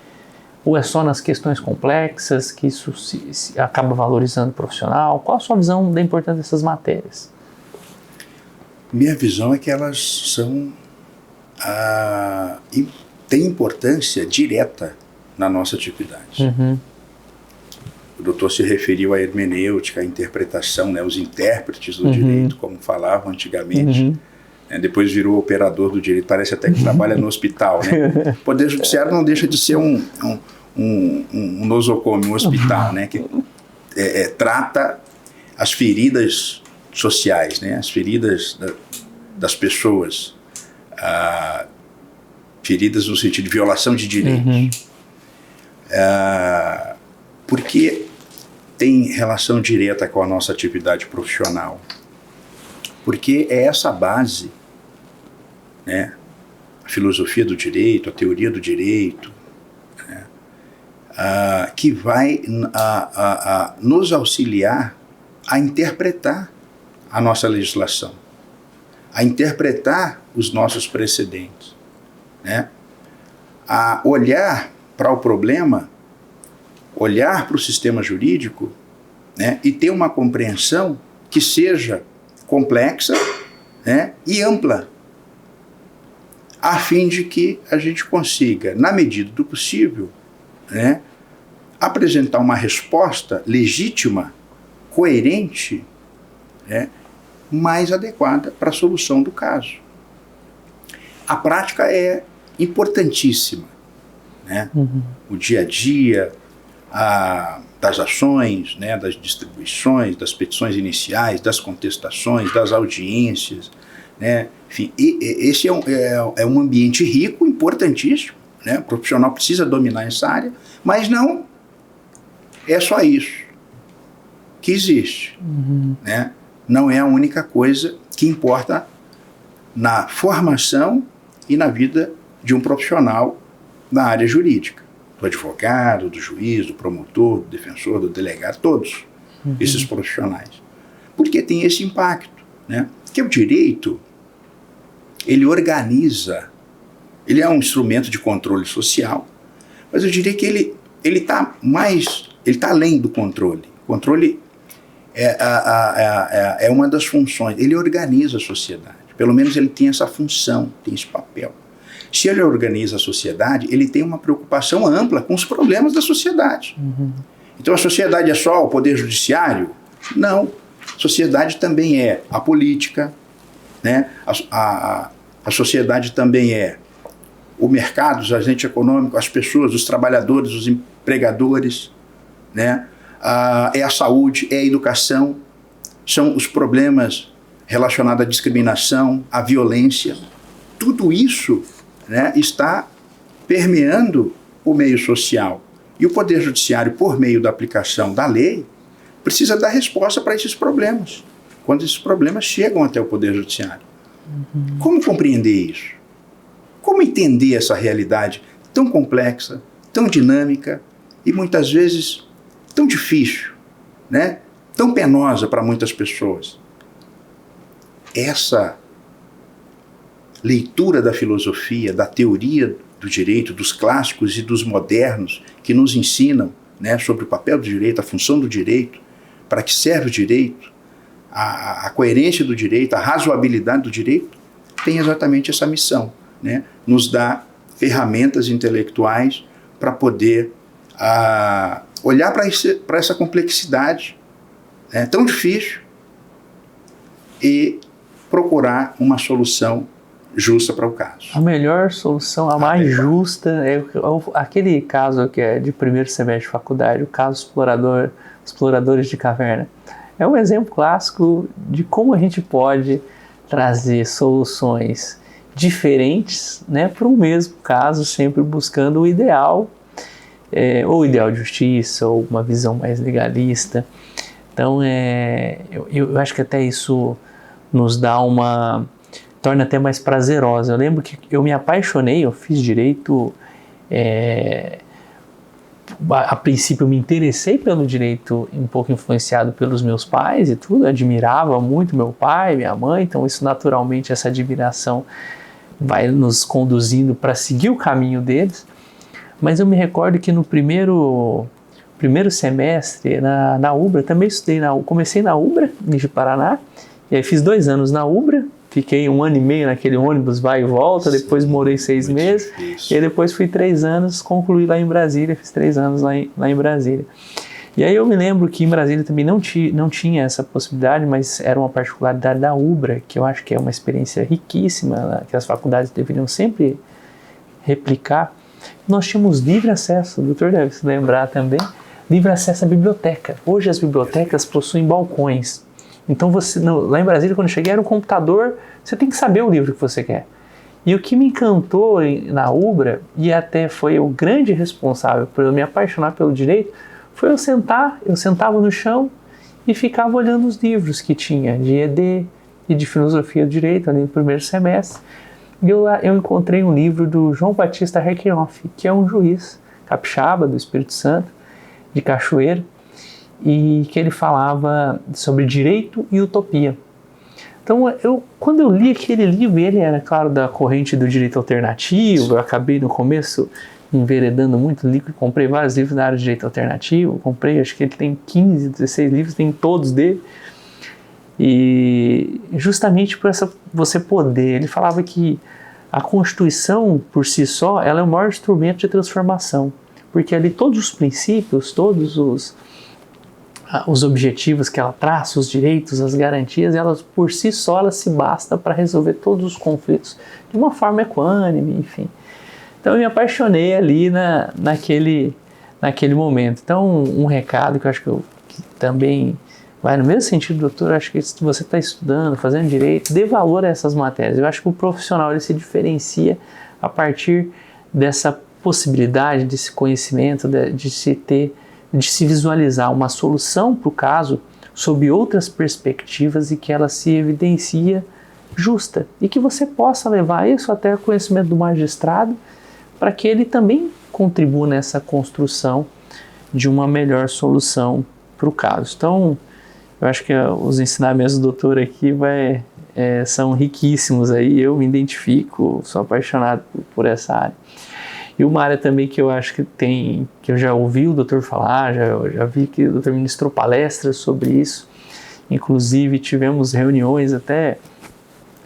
Ou é só nas questões complexas que isso se acaba valorizando o profissional? Qual a sua visão da importância dessas matérias? Minha visão é que elas têm importância direta na nossa atividade. Uhum. O doutor se referiu à hermenêutica, à interpretação, né, os intérpretes do direito, como falavam antigamente. Depois virou operador do direito, parece até que trabalha no hospital. Né? O Poder Judiciário não deixa de ser um nosocômio, um hospital, né, que trata as feridas sociais, né, as feridas das pessoas, feridas no sentido de violação de direitos. Porque tem relação direta com a nossa atividade profissional. Porque é essa base, né, a filosofia do direito, a teoria do direito, né, que vai nos auxiliar a interpretar a nossa legislação, a interpretar os nossos precedentes, né, a olhar para o problema, olhar para o sistema jurídico, né, e ter uma compreensão que seja complexa, né, e ampla, a fim de que a gente consiga, na medida do possível, né, apresentar uma resposta legítima, coerente, né, mais adequada para a solução do caso. A prática é importantíssima, né? O dia a dia, das ações, né, das distribuições, das petições iniciais, das contestações, das audiências, né? Enfim, esse é um ambiente rico, importantíssimo, né? O profissional precisa dominar essa área, mas não é só isso que existe, né? Não é a única coisa que importa na formação e na vida de um profissional na área jurídica. Do advogado, do juiz, do promotor, do defensor, do delegado, todos esses profissionais. Porque tem esse impacto, né? Que o direito, ele organiza, ele é um instrumento de controle social, mas eu diria que ele está além do controle. O controle é uma das funções, ele organiza a sociedade, pelo menos ele tem essa função, tem esse papel. Se ele organiza a sociedade, ele tem uma preocupação ampla com os problemas da sociedade. Então a sociedade é só o poder judiciário? Não. A sociedade também é a política, né? A sociedade também é o mercado, os agentes econômicos, as pessoas, os trabalhadores, os empregadores, né? É a saúde, é a educação, são os problemas relacionados à discriminação, à violência. Tudo isso, né, está permeando o meio social. E o Poder Judiciário, por meio da aplicação da lei, precisa dar resposta para esses problemas, quando esses problemas chegam até o Poder Judiciário. Como compreender isso? Como entender essa realidade tão complexa, tão dinâmica e muitas vezes tão difícil, né? Tão penosa para muitas pessoas? Essa leitura da filosofia, da teoria do direito, dos clássicos e dos modernos, que nos ensinam, né, sobre o papel do direito, a função do direito, para que serve o direito, a coerência do direito, a razoabilidade do direito, tem exatamente essa missão, né? Nos dá ferramentas intelectuais para poder olhar para essa complexidade tão difícil e procurar uma solução justa para o caso. A melhor solução, a mais justa, é aquele caso que é de primeiro semestre de faculdade, o caso exploradores de caverna. É um exemplo clássico de como a gente pode trazer soluções diferentes, né, para o mesmo caso, sempre buscando o ideal, ou o ideal de justiça, ou uma visão mais legalista. Então, eu acho que até isso nos dá torna até mais prazerosa. Eu lembro que eu me apaixonei, eu fiz direito, a princípio eu me interessei pelo direito um pouco influenciado pelos meus pais e tudo, eu admirava muito meu pai, minha mãe, então isso naturalmente, essa admiração vai nos conduzindo para seguir o caminho deles. Mas eu me recordo que no primeiro semestre na UBRA, também estudei, comecei na UBRA, em Paraná, e aí fiz 2 anos na UBRA, fiquei 1 ano e meio naquele ônibus vai e volta, depois morei 6 meses, e aí depois fui 3 anos, concluí lá em Brasília, fiz 3 anos lá em Brasília. E aí eu me lembro que em Brasília também não tinha essa possibilidade, mas era uma particularidade da UBRA, que eu acho que é uma experiência riquíssima, né, que as faculdades deveriam sempre replicar. Nós tínhamos livre acesso, o doutor deve se lembrar também, livre acesso à biblioteca. Hoje as bibliotecas possuem balcões. Então lá em Brasília, quando eu cheguei, era um computador, você tem que saber o livro que você quer. E o que me encantou na UBRA, e até foi o grande responsável por eu me apaixonar pelo direito, foi eu sentava no chão e ficava olhando os livros que tinha de ED e de filosofia do direito ali no primeiro semestre. E eu encontrei um livro do João Batista Herkenhoff, que é um juiz capixaba do Espírito Santo, de Cachoeira, e que ele falava sobre direito e utopia. Então, quando eu li aquele livro, ele era, claro, da corrente do direito alternativo, eu acabei no começo enveredando muito, comprei vários livros na área de direito alternativo, acho que ele tem 15, 16 livros, tem todos dele, e justamente por você poder, ele falava que a Constituição, por si só, ela é o maior instrumento de transformação, porque ali todos os princípios, todos os objetivos que ela traça, os direitos, as garantias, elas por si só elas se basta para resolver todos os conflitos de uma forma equânime, enfim. Então eu me apaixonei ali naquele momento. Então um recado que eu acho que também vai no mesmo sentido, doutor, eu acho que se você está estudando, fazendo direito, dê valor a essas matérias. Eu acho que o profissional ele se diferencia a partir dessa possibilidade, desse conhecimento, de se visualizar uma solução para o caso sob outras perspectivas e que ela se evidencia justa e que você possa levar isso até o conhecimento do magistrado para que ele também contribua nessa construção de uma melhor solução para o caso. Então, eu acho que os ensinamentos do doutor aqui são riquíssimos aí, eu me identifico, sou apaixonado por essa área. E uma área também que eu acho que eu já ouvi o doutor falar, já vi que o doutor ministrou palestras sobre isso, inclusive tivemos reuniões até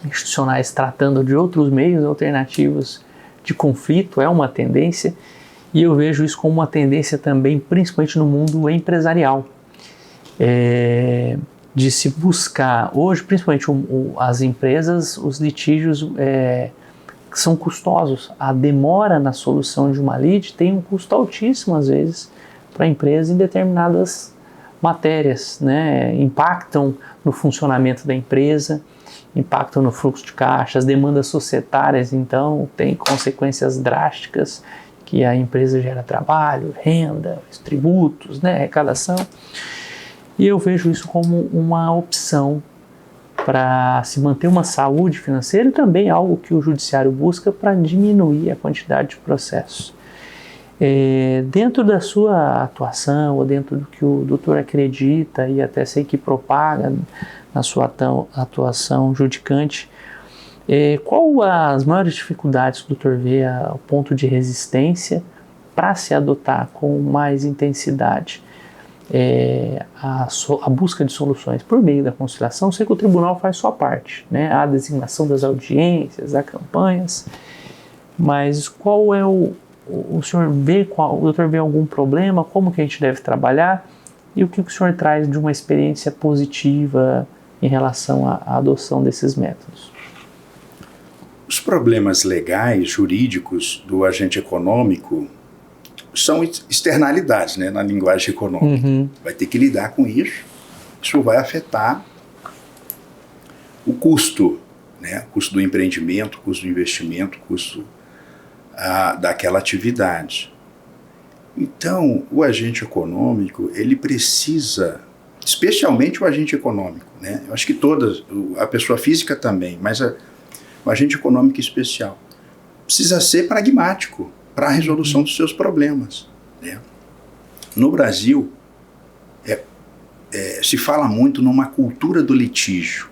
institucionais tratando de outros meios alternativos de conflito, é uma tendência, e eu vejo isso como uma tendência também, principalmente no mundo empresarial, de se buscar, hoje principalmente as empresas, os litígios são custosos. A demora na solução de uma lide tem um custo altíssimo, às vezes, para a empresa em determinadas matérias, né? Impactam no funcionamento da empresa, impactam no fluxo de caixa, as demandas societárias, então, tem consequências drásticas, que a empresa gera trabalho, renda, tributos, né? Arrecadação. E eu vejo isso como uma opção para se manter uma saúde financeira e também algo que o judiciário busca para diminuir a quantidade de processos. Dentro da sua atuação ou dentro do que o doutor acredita e até sei que propaga na sua atuação judicante, Qual as maiores dificuldades que o doutor vê, o ponto de resistência para se adotar com mais intensidade a busca de soluções por meio da conciliação? Sei que o tribunal faz sua parte, né? A designação das audiências, as campanhas, mas qual é o senhor vê, o doutor vê algum problema, como que a gente deve trabalhar e o que o senhor traz de uma experiência positiva em relação à adoção desses métodos? Os problemas legais, jurídicos do agente econômico são externalidades, né, na linguagem econômica. Vai ter que lidar com isso. Isso vai afetar o custo, né, o custo do empreendimento, o custo do investimento, o custo daquela atividade. Então, o agente econômico, ele precisa, especialmente o agente econômico, né, eu acho que a pessoa física também, mas o agente econômico especial, precisa ser pragmático para a resolução dos seus problemas, né? No Brasil, se fala muito numa cultura do litígio,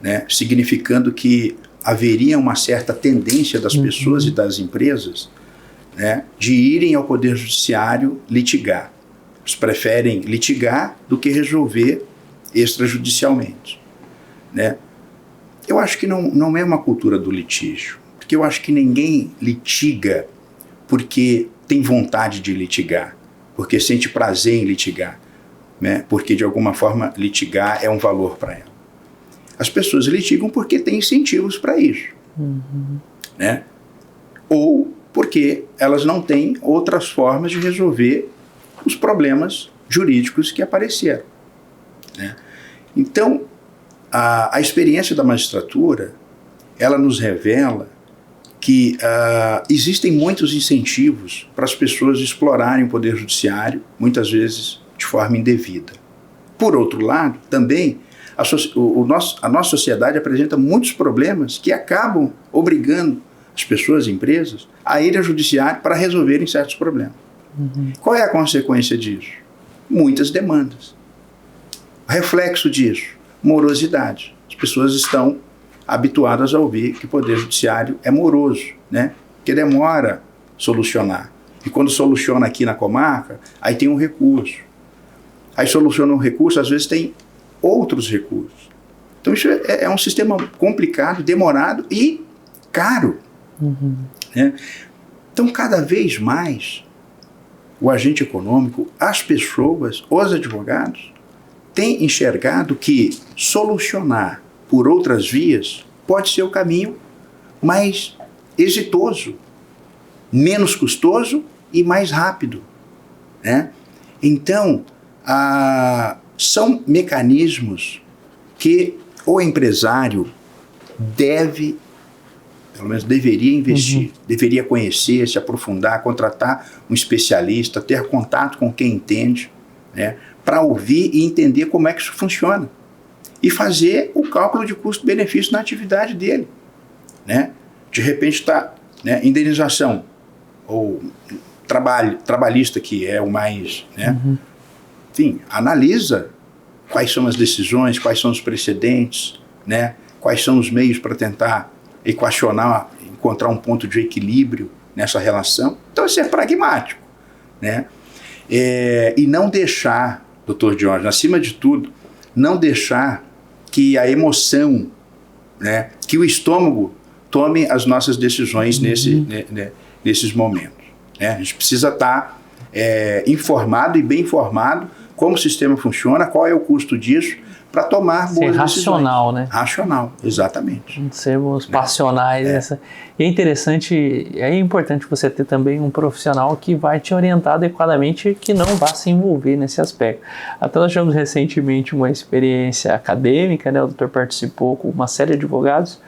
né? Significando que haveria uma certa tendência das pessoas e das empresas, né, de irem ao Poder Judiciário litigar. Eles preferem litigar do que resolver extrajudicialmente, né? Eu acho que não é uma cultura do litígio, porque eu acho que ninguém litiga porque tem vontade de litigar, porque sente prazer em litigar, né? Porque de alguma forma litigar é um valor para ela. As pessoas litigam porque têm incentivos para isso, né? Ou porque elas não têm outras formas de resolver os problemas jurídicos que apareceram, né? Então, a experiência da magistratura, ela nos revela que existem muitos incentivos para as pessoas explorarem o Poder Judiciário, muitas vezes de forma indevida. Por outro lado, também, a nossa sociedade apresenta muitos problemas que acabam obrigando as pessoas, empresas, a ir ao judiciário para resolverem certos problemas. Qual é a consequência disso? Muitas demandas. Reflexo disso, morosidade. As pessoas estão habituadas a ouvir que o Poder Judiciário é moroso, né? Que demora solucionar. E quando soluciona aqui na comarca, aí tem um recurso. Aí soluciona um recurso, às vezes tem outros recursos. Então isso é um sistema complicado, demorado e caro. Né? Então cada vez mais o agente econômico, as pessoas, os advogados, têm enxergado que solucionar por outras vias pode ser o caminho mais exitoso, menos custoso e mais rápido, né? Então, são mecanismos que o empresário pelo menos deveria investir, deveria conhecer, se aprofundar, contratar um especialista, ter contato com quem entende, né, para ouvir e entender como é que isso funciona e fazer o cálculo de custo-benefício na atividade dele, né? De repente está, né, indenização ou trabalhista, que é o mais, né? Enfim, analisa quais são as decisões, quais são os precedentes, né? Quais são os meios para tentar equacionar, encontrar um ponto de equilíbrio nessa relação. Então, isso é pragmático, né? E não deixar, doutor Diógenes, acima de tudo, não deixar que a emoção, né, que o estômago tome as nossas decisões nesses momentos, né? A gente precisa estar informado e bem informado como o sistema funciona, qual é o custo disso, para tomar boas decisões. Racional, né? Racional, exatamente. Não sermos passionais. E é interessante, é importante você ter também um profissional que vai te orientar adequadamente, que não vá se envolver nesse aspecto. Até nós tivemos recentemente uma experiência acadêmica, né? O doutor participou com uma série de advogados,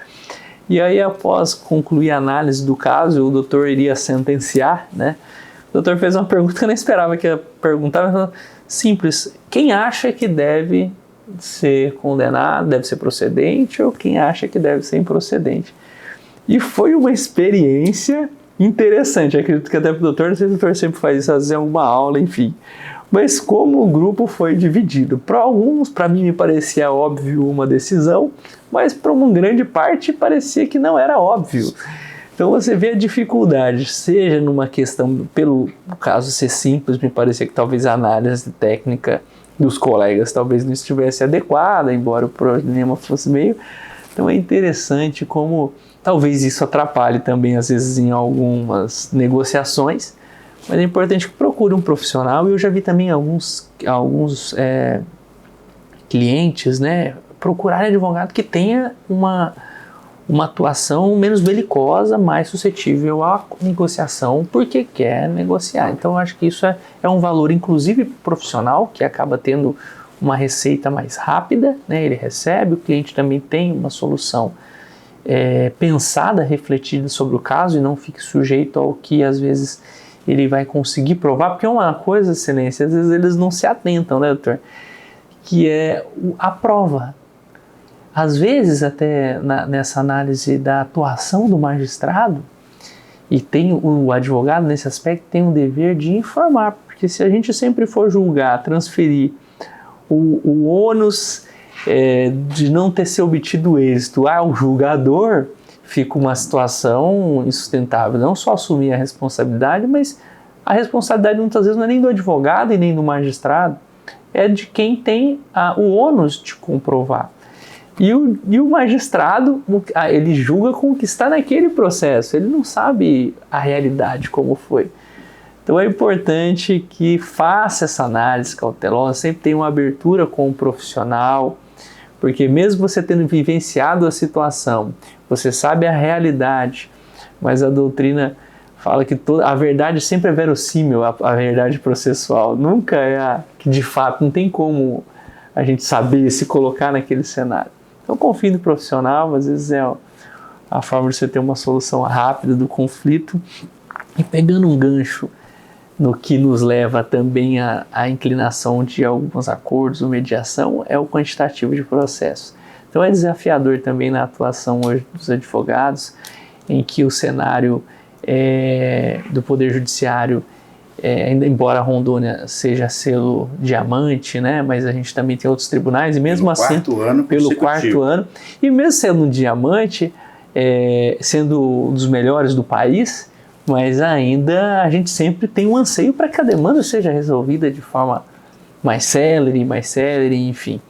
e aí após concluir a análise do caso, o doutor iria sentenciar, né? O doutor fez uma pergunta que eu não esperava que ia perguntar, mas falou, simples, quem acha que deve ser condenado, deve ser procedente, ou quem acha que deve ser improcedente? E foi uma experiência interessante. Eu acredito que até para o doutor, não sei se o doutor sempre faz isso, às vezes é uma aula, enfim. Mas como o grupo foi dividido? Para alguns, para mim me parecia óbvio uma decisão, mas para uma grande parte parecia que não era óbvio. Então você vê a dificuldade, seja numa questão, pelo caso ser simples, me parecia que talvez a análise técnica dos colegas talvez não estivesse adequada, embora o problema fosse meio. Então é interessante como talvez isso atrapalhe também, às vezes, em algumas negociações, mas é importante que procure um profissional. E eu já vi também alguns clientes, né, procurarem advogado que tenha uma atuação menos belicosa, mais suscetível à negociação, porque quer negociar. Então eu acho que isso é um valor, inclusive profissional, que acaba tendo uma receita mais rápida, né? Ele recebe, o cliente também tem uma solução pensada, refletida sobre o caso, e não fique sujeito ao que às vezes ele vai conseguir provar, porque é uma coisa, excelência, às vezes eles não se atentam, né, doutor? Que é a prova. Às vezes, até nessa análise da atuação do magistrado, e tem o advogado nesse aspecto tem um dever de informar, porque se a gente sempre for julgar, transferir o ônus de não ter se obtido êxito ao julgador, fica uma situação insustentável. Não só assumir a responsabilidade, mas a responsabilidade muitas vezes não é nem do advogado e nem do magistrado, é de quem tem o ônus de comprovar. E o magistrado, ele julga com o que está naquele processo, ele não sabe a realidade como foi. Então é importante que faça essa análise cautelosa, sempre tenha uma abertura com o profissional, porque mesmo você tendo vivenciado a situação, você sabe a realidade, mas a doutrina fala que a verdade sempre é verossímil, a verdade processual, nunca é a que de fato não tem como a gente saber se colocar naquele cenário. Então confie no profissional, às vezes é a forma de você ter uma solução rápida do conflito. E pegando um gancho no que nos leva também à inclinação de alguns acordos ou mediação, é o quantitativo de processo. Então é desafiador também na atuação hoje dos advogados, em que o cenário do Poder Judiciário, ainda embora Rondônia seja selo diamante, né, mas a gente também tem outros tribunais, e mesmo assim, pelo quarto ano, e mesmo sendo um diamante, sendo um dos melhores do país, mas ainda a gente sempre tem um anseio para que a demanda seja resolvida de forma mais célere, enfim.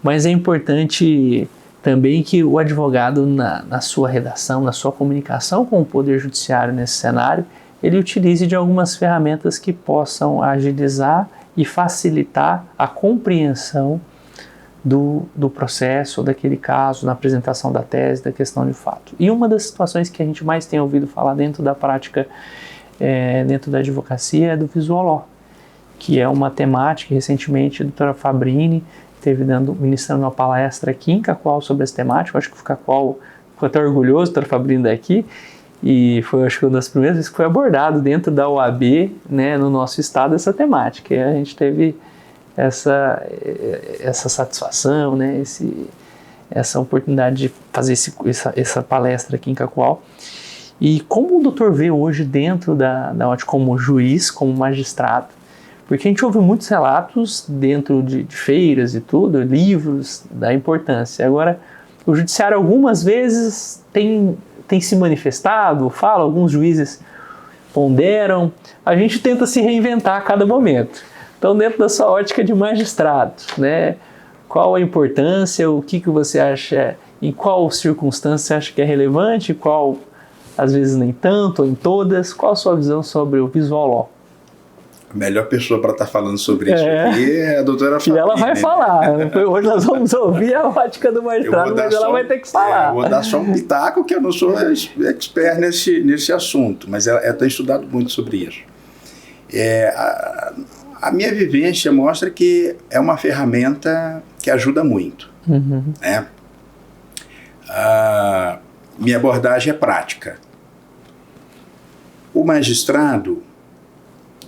Mas é importante também que o advogado, na sua redação, na sua comunicação com o Poder Judiciário nesse cenário, ele utilize de algumas ferramentas que possam agilizar e facilitar a compreensão do processo, daquele caso, na apresentação da tese, da questão de fato. E uma das situações que a gente mais tem ouvido falar dentro da prática, dentro da advocacia, é do visual law, que é uma temática que recentemente a doutora Fabrini esteve ministrando uma palestra aqui em Cacoal sobre essa temática. Eu acho que o Cacoal ficou até orgulhoso, doutora Fabrini daqui, e foi, acho que, uma das primeiras vezes que foi abordado dentro da OAB, né, no nosso estado, essa temática. E a gente teve essa satisfação, né, essa oportunidade de fazer essa palestra aqui em Cacoal. E como o doutor vê hoje dentro da ótica como juiz, como magistrado, porque a gente ouve muitos relatos dentro de feiras e tudo, livros da importância. Agora, o judiciário algumas vezes tem se manifestado, fala, alguns juízes ponderam, a gente tenta se reinventar a cada momento. Então, dentro da sua ótica de magistrado, né, qual a importância, o que você acha, em qual circunstância você acha que é relevante, qual às vezes nem tanto, ou em todas, qual a sua visão sobre o visual law? A melhor pessoa para estar falando sobre isso aqui é a doutora Fabrini. E ela vai falar. Hoje nós vamos ouvir a ótica do magistrado, mas ela vai ter que falar. Eu vou dar só um pitaco, que eu não sou expert nesse assunto, mas ela tem estudado muito sobre isso. A minha vivência mostra que é uma ferramenta que ajuda muito. Uhum. Né? Minha abordagem é prática. O magistrado,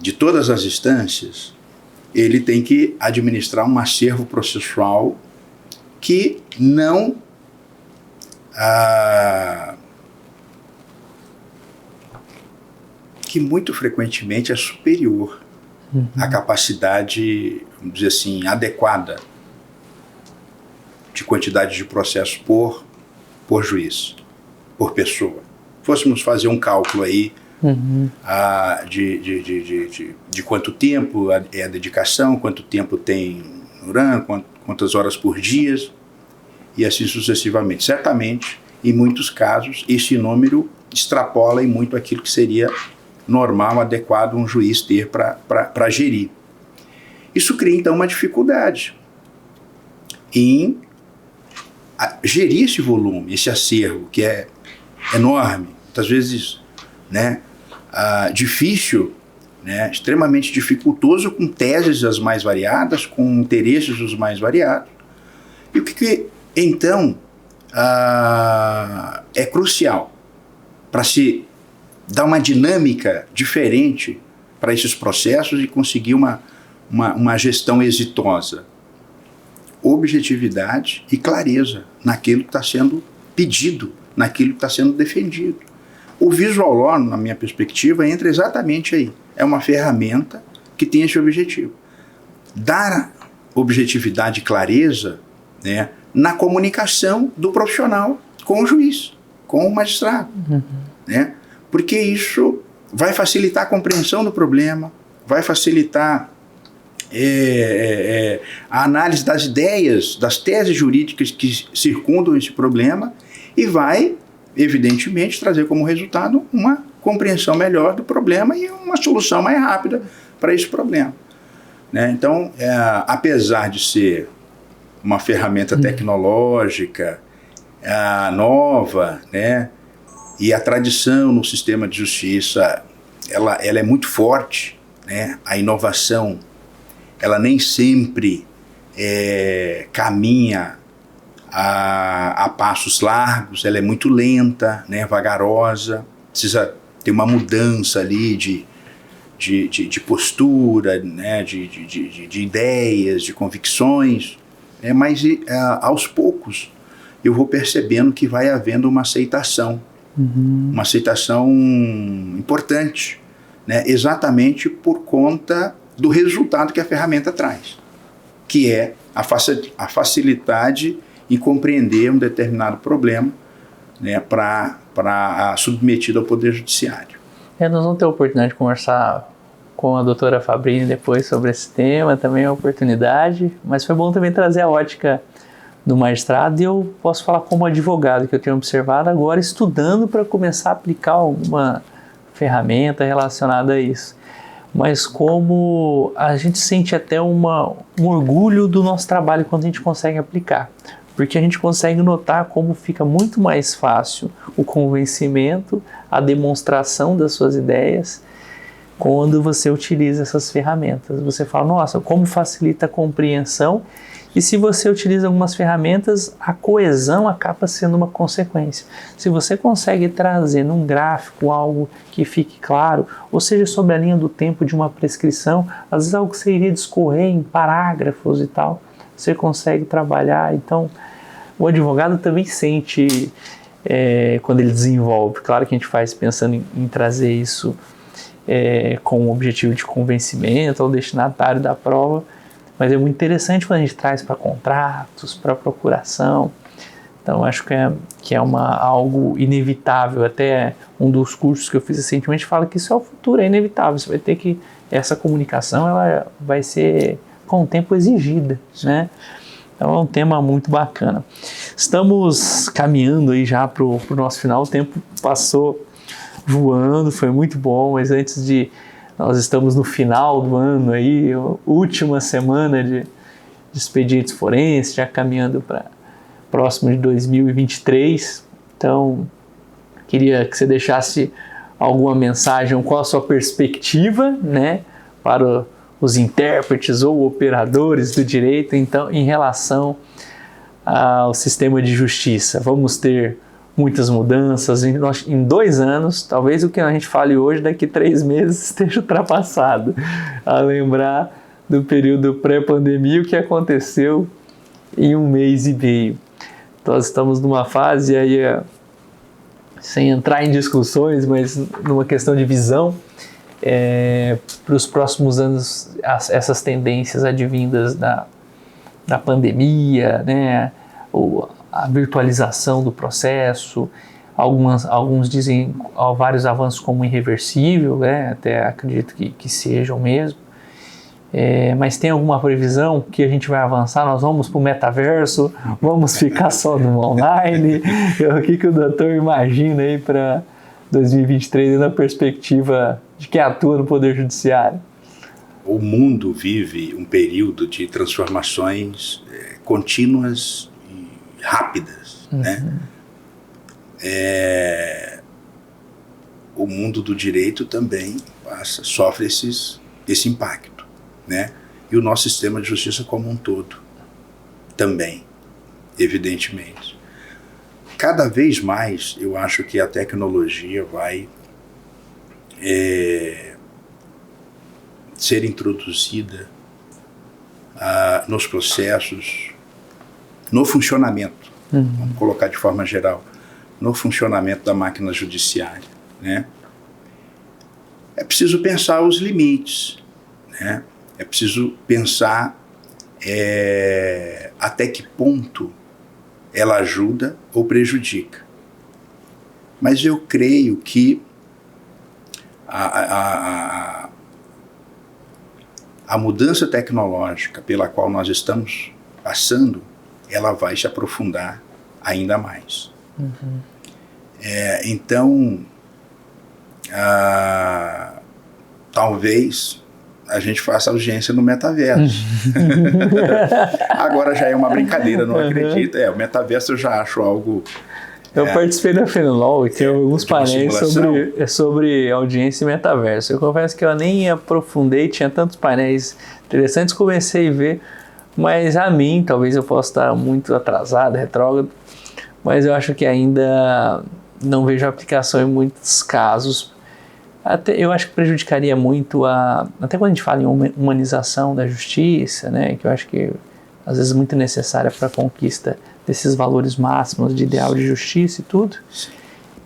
de todas as instâncias, ele tem que administrar um acervo processual que não que muito frequentemente é superior a capacidade, vamos dizer assim, adequada de quantidade de processos por juiz, por pessoa. Fôssemos fazer um cálculo aí de quanto tempo é a dedicação, quanto tempo tem no ano, quantas horas por dia, e assim sucessivamente. Certamente, em muitos casos, esse número extrapola em muito aquilo que seria normal, adequado um juiz ter para gerir. Isso cria, então, uma dificuldade em gerir esse volume, esse acervo, que é enorme, muitas vezes, né, difícil, né, extremamente dificultoso, com teses as mais variadas, com interesses os mais variados. E o que então, é crucial para se dar uma dinâmica diferente para esses processos e conseguir uma gestão exitosa? Objetividade e clareza naquilo que está sendo pedido, naquilo que está sendo defendido. O visual law, na minha perspectiva, entra exatamente aí. É uma ferramenta que tem esse objetivo. Dar objetividade e clareza, né, na comunicação do profissional com o juiz, com o magistrado. Né? Porque isso vai facilitar a compreensão do problema, vai facilitar a análise das ideias, das teses jurídicas que circundam esse problema e vai, evidentemente, trazer como resultado uma compreensão melhor do problema e uma solução mais rápida para esse problema. Né? Então, apesar de ser uma ferramenta tecnológica nova, né, e a tradição no sistema de justiça ela é muito forte, né? A inovação ela nem sempre caminha a passos largos, ela é muito lenta, né, vagarosa, precisa ter uma mudança ali de postura, né, de ideias, de convicções, mas aos poucos eu vou percebendo que vai havendo uma aceitação, uma aceitação importante, né, exatamente por conta do resultado que a ferramenta traz, que é a facilidade em compreender um determinado problema, né, submetido ao Poder Judiciário. Nós vamos ter a oportunidade de conversar com a doutora Fabrini depois sobre esse tema, também é uma oportunidade, mas foi bom também trazer a ótica do magistrado e eu posso falar como advogado, que eu tenho observado agora estudando para começar a aplicar alguma ferramenta relacionada a isso. Mas como a gente sente até um orgulho do nosso trabalho quando a gente consegue aplicar. Porque a gente consegue notar como fica muito mais fácil o convencimento, a demonstração das suas ideias, quando você utiliza essas ferramentas. Você fala, nossa, como facilita a compreensão, e se você utiliza algumas ferramentas, a coesão acaba sendo uma consequência. Se você consegue trazer num gráfico algo que fique claro, ou seja, sobre a linha do tempo de uma prescrição, às vezes algo que você iria discorrer em parágrafos e tal, você consegue trabalhar. Então, o advogado também sente quando ele desenvolve. Claro que a gente faz pensando em trazer isso com o objetivo de convencimento ao destinatário da prova, mas é muito interessante quando a gente traz para contratos, para procuração. Então, acho que é algo inevitável. Até um dos cursos que eu fiz recentemente fala que isso é o futuro, é inevitável. Você vai ter que, essa comunicação ela vai ser com o tempo exigida, né? Então é um tema muito bacana. Estamos caminhando aí já para o nosso final, o tempo passou voando, foi muito bom, mas nós estamos no final do ano aí, última semana de expedientes forenses, já caminhando para próximo de 2023. Então, queria que você deixasse alguma mensagem, qual a sua perspectiva, né, para os intérpretes ou operadores do direito, então, em relação ao sistema de justiça. Vamos ter muitas mudanças em 2 anos, talvez o que a gente fale hoje, daqui 3 meses esteja ultrapassado, a lembrar do período pré-pandemia, o que aconteceu em 1 mês e meio. Nós estamos numa fase aí, sem entrar em discussões, mas numa questão de visão, para os próximos anos essas tendências advindas da pandemia, né? A virtualização do processo, alguns dizem vários avanços como irreversível, né? Até acredito que sejam mesmo. Mas tem alguma previsão que a gente vai avançar? Nós vamos para o metaverso? Vamos ficar só no online? O que o doutor imagina aí para 2023 na perspectiva de quem atua no Poder Judiciário? O mundo vive um período de transformações contínuas e rápidas, né? O mundo do direito também sofre esse impacto, né? E o nosso sistema de justiça como um todo também, evidentemente. Cada vez mais eu acho que a tecnologia vai ser introduzida nos processos, no funcionamento, vamos colocar de forma geral, no funcionamento da máquina judiciária, né? É preciso pensar os limites, né? É preciso pensar até que ponto ela ajuda ou prejudica. Mas eu creio que a mudança tecnológica pela qual nós estamos passando, ela vai se aprofundar ainda mais. Então, talvez a gente faça audiência no metaverso. Agora já é uma brincadeira, não acredito. O metaverso eu já acho algo... Eu participei da FENLOL e tem alguns painéis sobre audiência e metaverso. Eu confesso que eu nem aprofundei, tinha tantos painéis interessantes, comecei a ver, mas a mim, talvez eu possa estar muito atrasado, retrógrado, mas eu acho que ainda não vejo aplicação em muitos casos. Até, eu acho que prejudicaria muito até quando a gente fala em humanização da justiça, né, que eu acho que às vezes é muito necessária para a conquista desses valores máximos de ideal de justiça e tudo.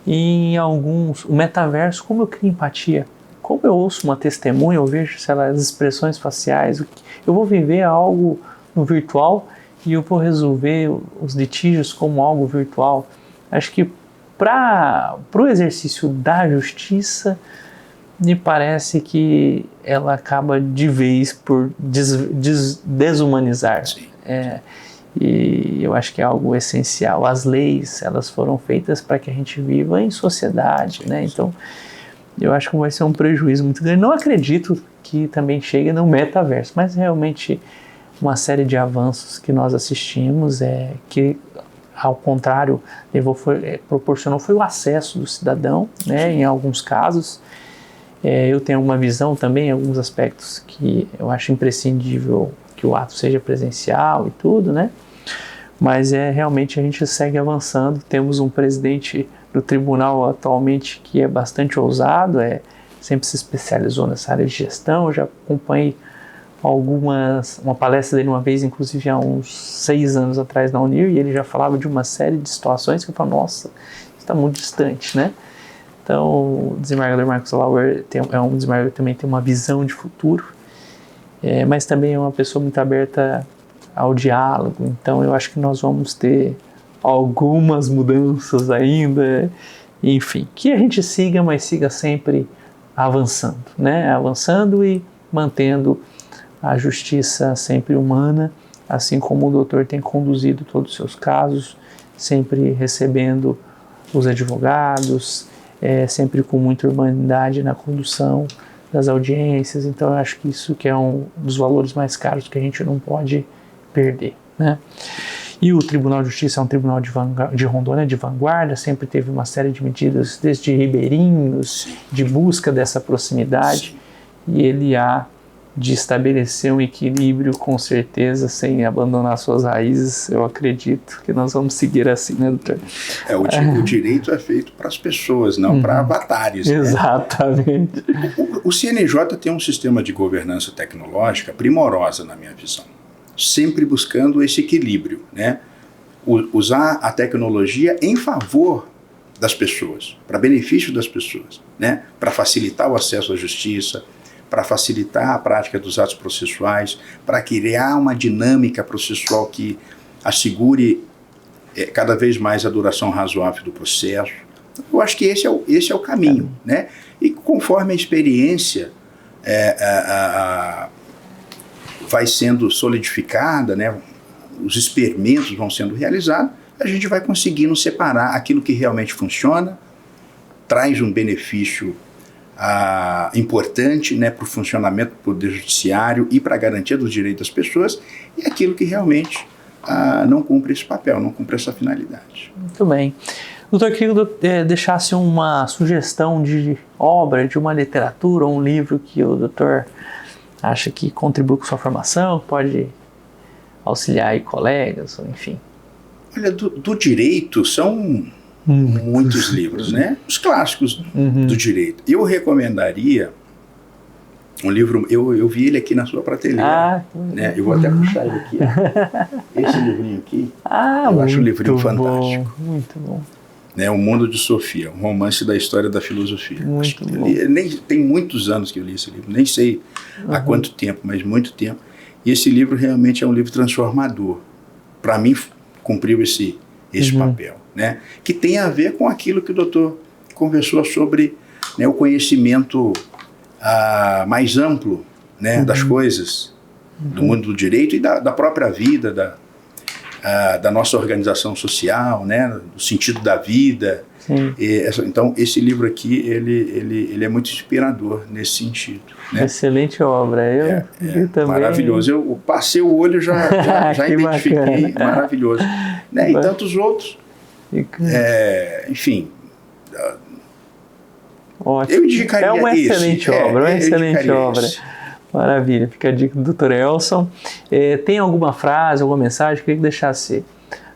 E em alguns, o metaverso, como eu crio empatia? Como eu ouço uma testemunha, eu vejo, sei lá, as expressões faciais, eu vou viver algo no virtual e eu vou resolver os litígios como algo virtual. Acho que para o exercício da justiça, me parece que ela acaba de vez por desumanizar. E eu acho que é algo essencial. As leis, elas foram feitas para que a gente viva em sociedade, né? Então, eu acho que vai ser um prejuízo muito grande. Não acredito que também chegue no metaverso, mas realmente uma série de avanços que nós assistimos que, ao contrário, proporcionou foi o acesso do cidadão, né? Em alguns casos. Eu tenho uma visão também, em alguns aspectos, que eu acho imprescindível que o ato seja presencial e tudo, né? Mas realmente a gente segue avançando. Temos um presidente do tribunal atualmente que é bastante ousado, sempre se especializou nessa área de gestão. Eu já acompanhei uma palestra dele uma vez, inclusive há uns 6 anos atrás na Unir, e ele já falava de uma série de situações que eu falo, nossa, isso está muito distante, né? Então, o desembargador Marcos Lauer é um desembargador que também tem uma visão de futuro, mas também é uma pessoa muito aberta ao diálogo. Então, eu acho que nós vamos ter algumas mudanças ainda, enfim, que a gente siga, mas siga sempre avançando, né? Avançando e mantendo a justiça sempre humana, assim como o doutor tem conduzido todos os seus casos, sempre recebendo os advogados, sempre com muita humanidade na condução das audiências. Então eu acho que isso que é um dos valores mais caros que a gente não pode perder, né? E o Tribunal de Justiça é um tribunal de Rondônia de vanguarda, sempre teve uma série de medidas desde ribeirinhos, de busca dessa proximidade, e ele há de estabelecer um equilíbrio com certeza, sem abandonar suas raízes. Eu acredito que nós vamos seguir assim, né, doutor? O direito é feito para as pessoas, não para avatares. Exatamente. Né? O CNJ tem um sistema de governança tecnológica primorosa, na minha visão, sempre buscando esse equilíbrio, né? Usar a tecnologia em favor das pessoas, para benefício das pessoas, né? Para facilitar o acesso à justiça, para facilitar a prática dos atos processuais, para criar uma dinâmica processual que assegure cada vez mais a duração razoável do processo. Eu acho que esse é o caminho, né? E conforme a experiência vai sendo solidificada, né? Os experimentos vão sendo realizados, a gente vai conseguindo separar aquilo que realmente funciona, traz um benefício importante, né, para o funcionamento do Poder Judiciário e para a garantia dos direitos das pessoas, e aquilo que realmente não cumpre esse papel, não cumpre essa finalidade. Muito bem. Doutor, queria que deixasse uma sugestão de obra, de uma literatura ou um livro que o doutor acha que contribui com sua formação, pode auxiliar aí colegas, enfim. Olha, do direito são muitos livros, né? Os clássicos do direito. Eu recomendaria um livro, eu vi ele aqui na sua prateleira, né? Eu vou até puxar ele aqui. Esse livrinho aqui, eu acho um livrinho fantástico. Muito bom. Né? O Mundo de Sofia, um romance da história da filosofia. Muito bom. Tem muitos anos que eu li esse livro, nem sei há quanto tempo, mas muito tempo. E esse livro realmente é um livro transformador. Para mim, cumpriu esse papel, né? Que tem a ver com aquilo que o doutor conversou sobre, né, o conhecimento mais amplo, né, das coisas, do mundo do direito e da própria vida, da nossa organização social, né, do sentido da vida. Então, esse livro aqui, ele é muito inspirador nesse sentido. Né? Excelente obra. Eu vi também. Maravilhoso. Eu passei o olho, já identifiquei. Bacana. Maravilhoso. Né? E tantos outros. Enfim. Ótimo. Eu indicaria É uma excelente obra. Uma excelente obra. Esse. Maravilha. Fica a dica do Dr. Elson. Tem alguma frase, alguma mensagem? Queria que deixasse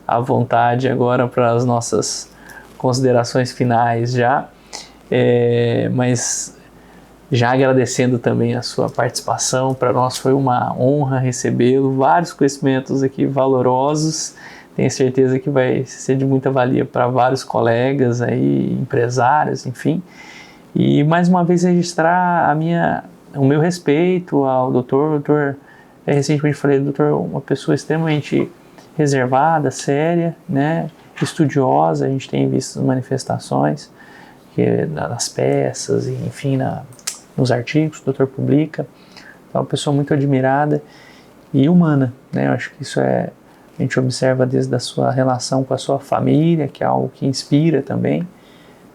à vontade agora para as nossas considerações finais já, mas já agradecendo também a sua participação. Para nós foi uma honra recebê-lo, vários conhecimentos aqui valorosos, tenho certeza que vai ser de muita valia para vários colegas aí, empresários, enfim, e mais uma vez registrar o meu respeito ao doutor. Recentemente falei do doutor, uma pessoa extremamente reservada, séria, né, estudiosa. A gente tem visto manifestações nas peças, enfim, nos artigos que o doutor publica. É uma pessoa muito admirada e humana, né? Eu acho que isso a gente observa desde a sua relação com a sua família, que é algo que inspira também.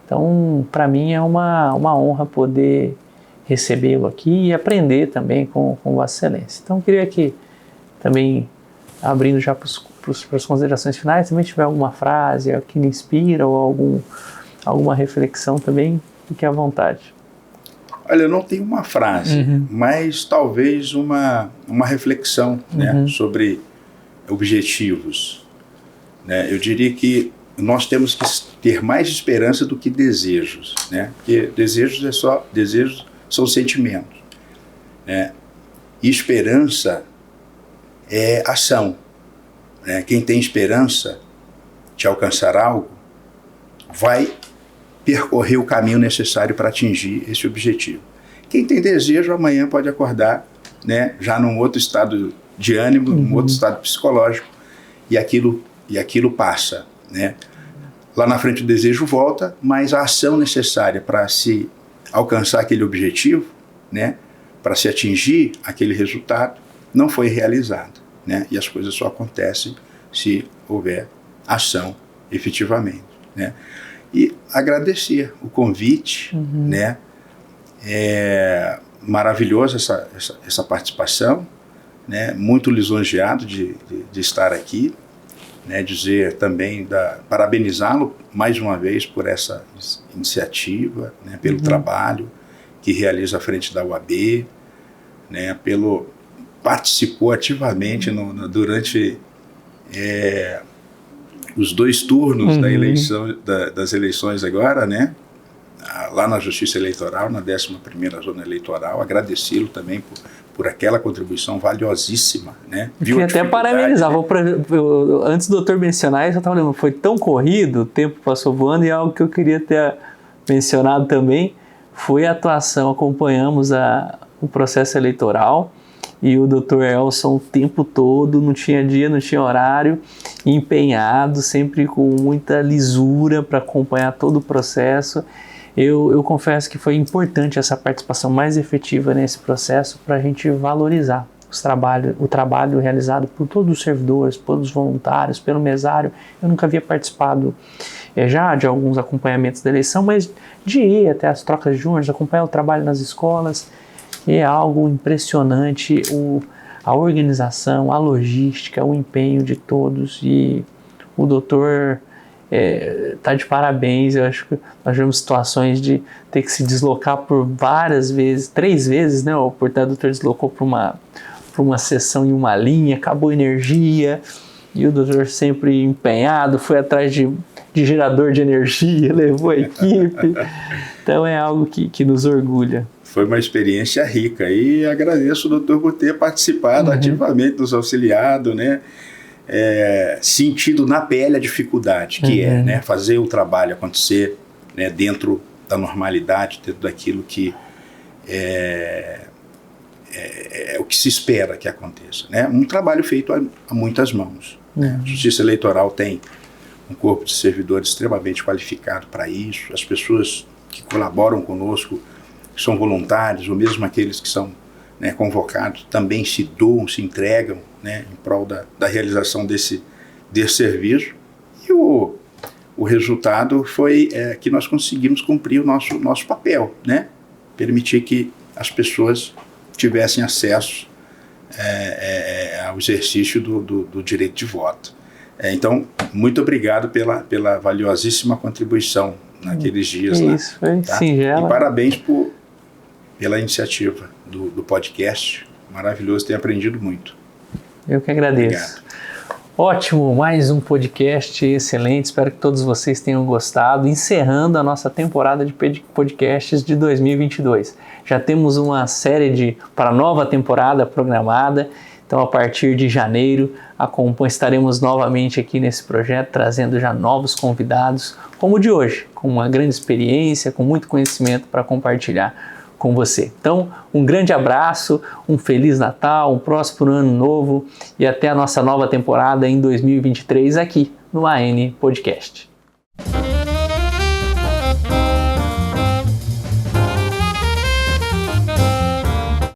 Então, para mim é uma honra poder recebê-lo aqui e aprender também com Vossa Excelência. Então, eu queria que também, abrindo já para as considerações finais, também tiver alguma frase que lhe inspira ou alguma reflexão também, fique à vontade. Olha, eu não tenho uma frase, mas talvez uma reflexão, né, sobre objetivos. Né? Eu diria que nós temos que ter mais esperança do que desejos, né? Porque desejos são sentimentos, né? E esperança é ação. Né? Quem tem esperança de alcançar algo vai percorrer o caminho necessário para atingir esse objetivo. Quem tem desejo amanhã pode acordar, né, já num outro estado de ânimo, num outro estado psicológico, e aquilo passa. Né? Lá na frente o desejo volta, mas a ação necessária para se alcançar aquele objetivo, né, para se atingir aquele resultado, não foi realizada. Né? E as coisas só acontecem se houver ação efetivamente. Né? E agradecer o convite, né? É maravilhoso essa participação, né? Muito lisonjeado de estar aqui, né? Dizer também, parabenizá-lo mais uma vez por essa iniciativa, né? Pelo trabalho que realiza à frente da UAB, né? Participou ativamente durante os 2 turnos da eleição, das eleições agora, né? lá na Justiça Eleitoral, na 11ª Zona Eleitoral, agradecê-lo também por aquela contribuição valiosíssima, né? Queria até parabenizar, antes do doutor mencionar isso, eu estava lembrando, foi tão corrido, o tempo passou voando, e algo que eu queria ter mencionado também foi a atuação, acompanhamos o processo eleitoral, e o doutor Elson o tempo todo, não tinha dia, não tinha horário, empenhado, sempre com muita lisura para acompanhar todo o processo. Eu confesso que foi importante essa participação mais efetiva nesse processo para a gente valorizar o trabalho realizado por todos os servidores, pelos voluntários, pelo mesário. Eu nunca havia participado já de alguns acompanhamentos da eleição, mas de ir até as trocas de urnas, acompanhar o trabalho nas escolas. É algo impressionante, a organização, a logística, o empenho de todos, e o doutor está de parabéns. Eu acho que nós vemos situações de ter que se deslocar por várias vezes, 3 vezes, né? O doutor deslocou para uma sessão em uma linha, acabou a energia, e o doutor sempre empenhado, foi atrás de gerador de energia, levou a equipe. Então é algo que nos orgulha. Foi uma experiência rica e agradeço o doutor por ter participado ativamente, nos auxiliado, né? Sentido na pele a dificuldade que é, né? Fazer o trabalho acontecer, né? Dentro da normalidade, dentro daquilo que é o que se espera que aconteça, né? Um trabalho feito a muitas mãos. Né? A Justiça Eleitoral tem um corpo de servidores extremamente qualificado para isso, as pessoas que colaboram conosco, que são voluntários, ou mesmo aqueles que são, né, convocados, também se doam, se entregam, né, em prol da realização desse serviço. E o resultado foi que nós conseguimos cumprir o nosso papel, né, permitir que as pessoas tivessem acesso ao exercício do direito de voto. Então, muito obrigado pela valiosíssima contribuição naqueles dias lá. Isso, foi tá? singela. E parabéns pela iniciativa do podcast. Maravilhoso, tenho aprendido muito. Eu que agradeço. Obrigado. Ótimo, mais um podcast excelente, espero que todos vocês tenham gostado, encerrando a nossa temporada de podcasts de 2022. Já temos uma série para a nova temporada programada, então a partir de janeiro estaremos novamente aqui nesse projeto, trazendo já novos convidados, como o de hoje, com uma grande experiência, com muito conhecimento para compartilhar com você. Então, um grande abraço, um Feliz Natal, um próspero Ano Novo e até a nossa nova temporada em 2023 aqui no AN Podcast.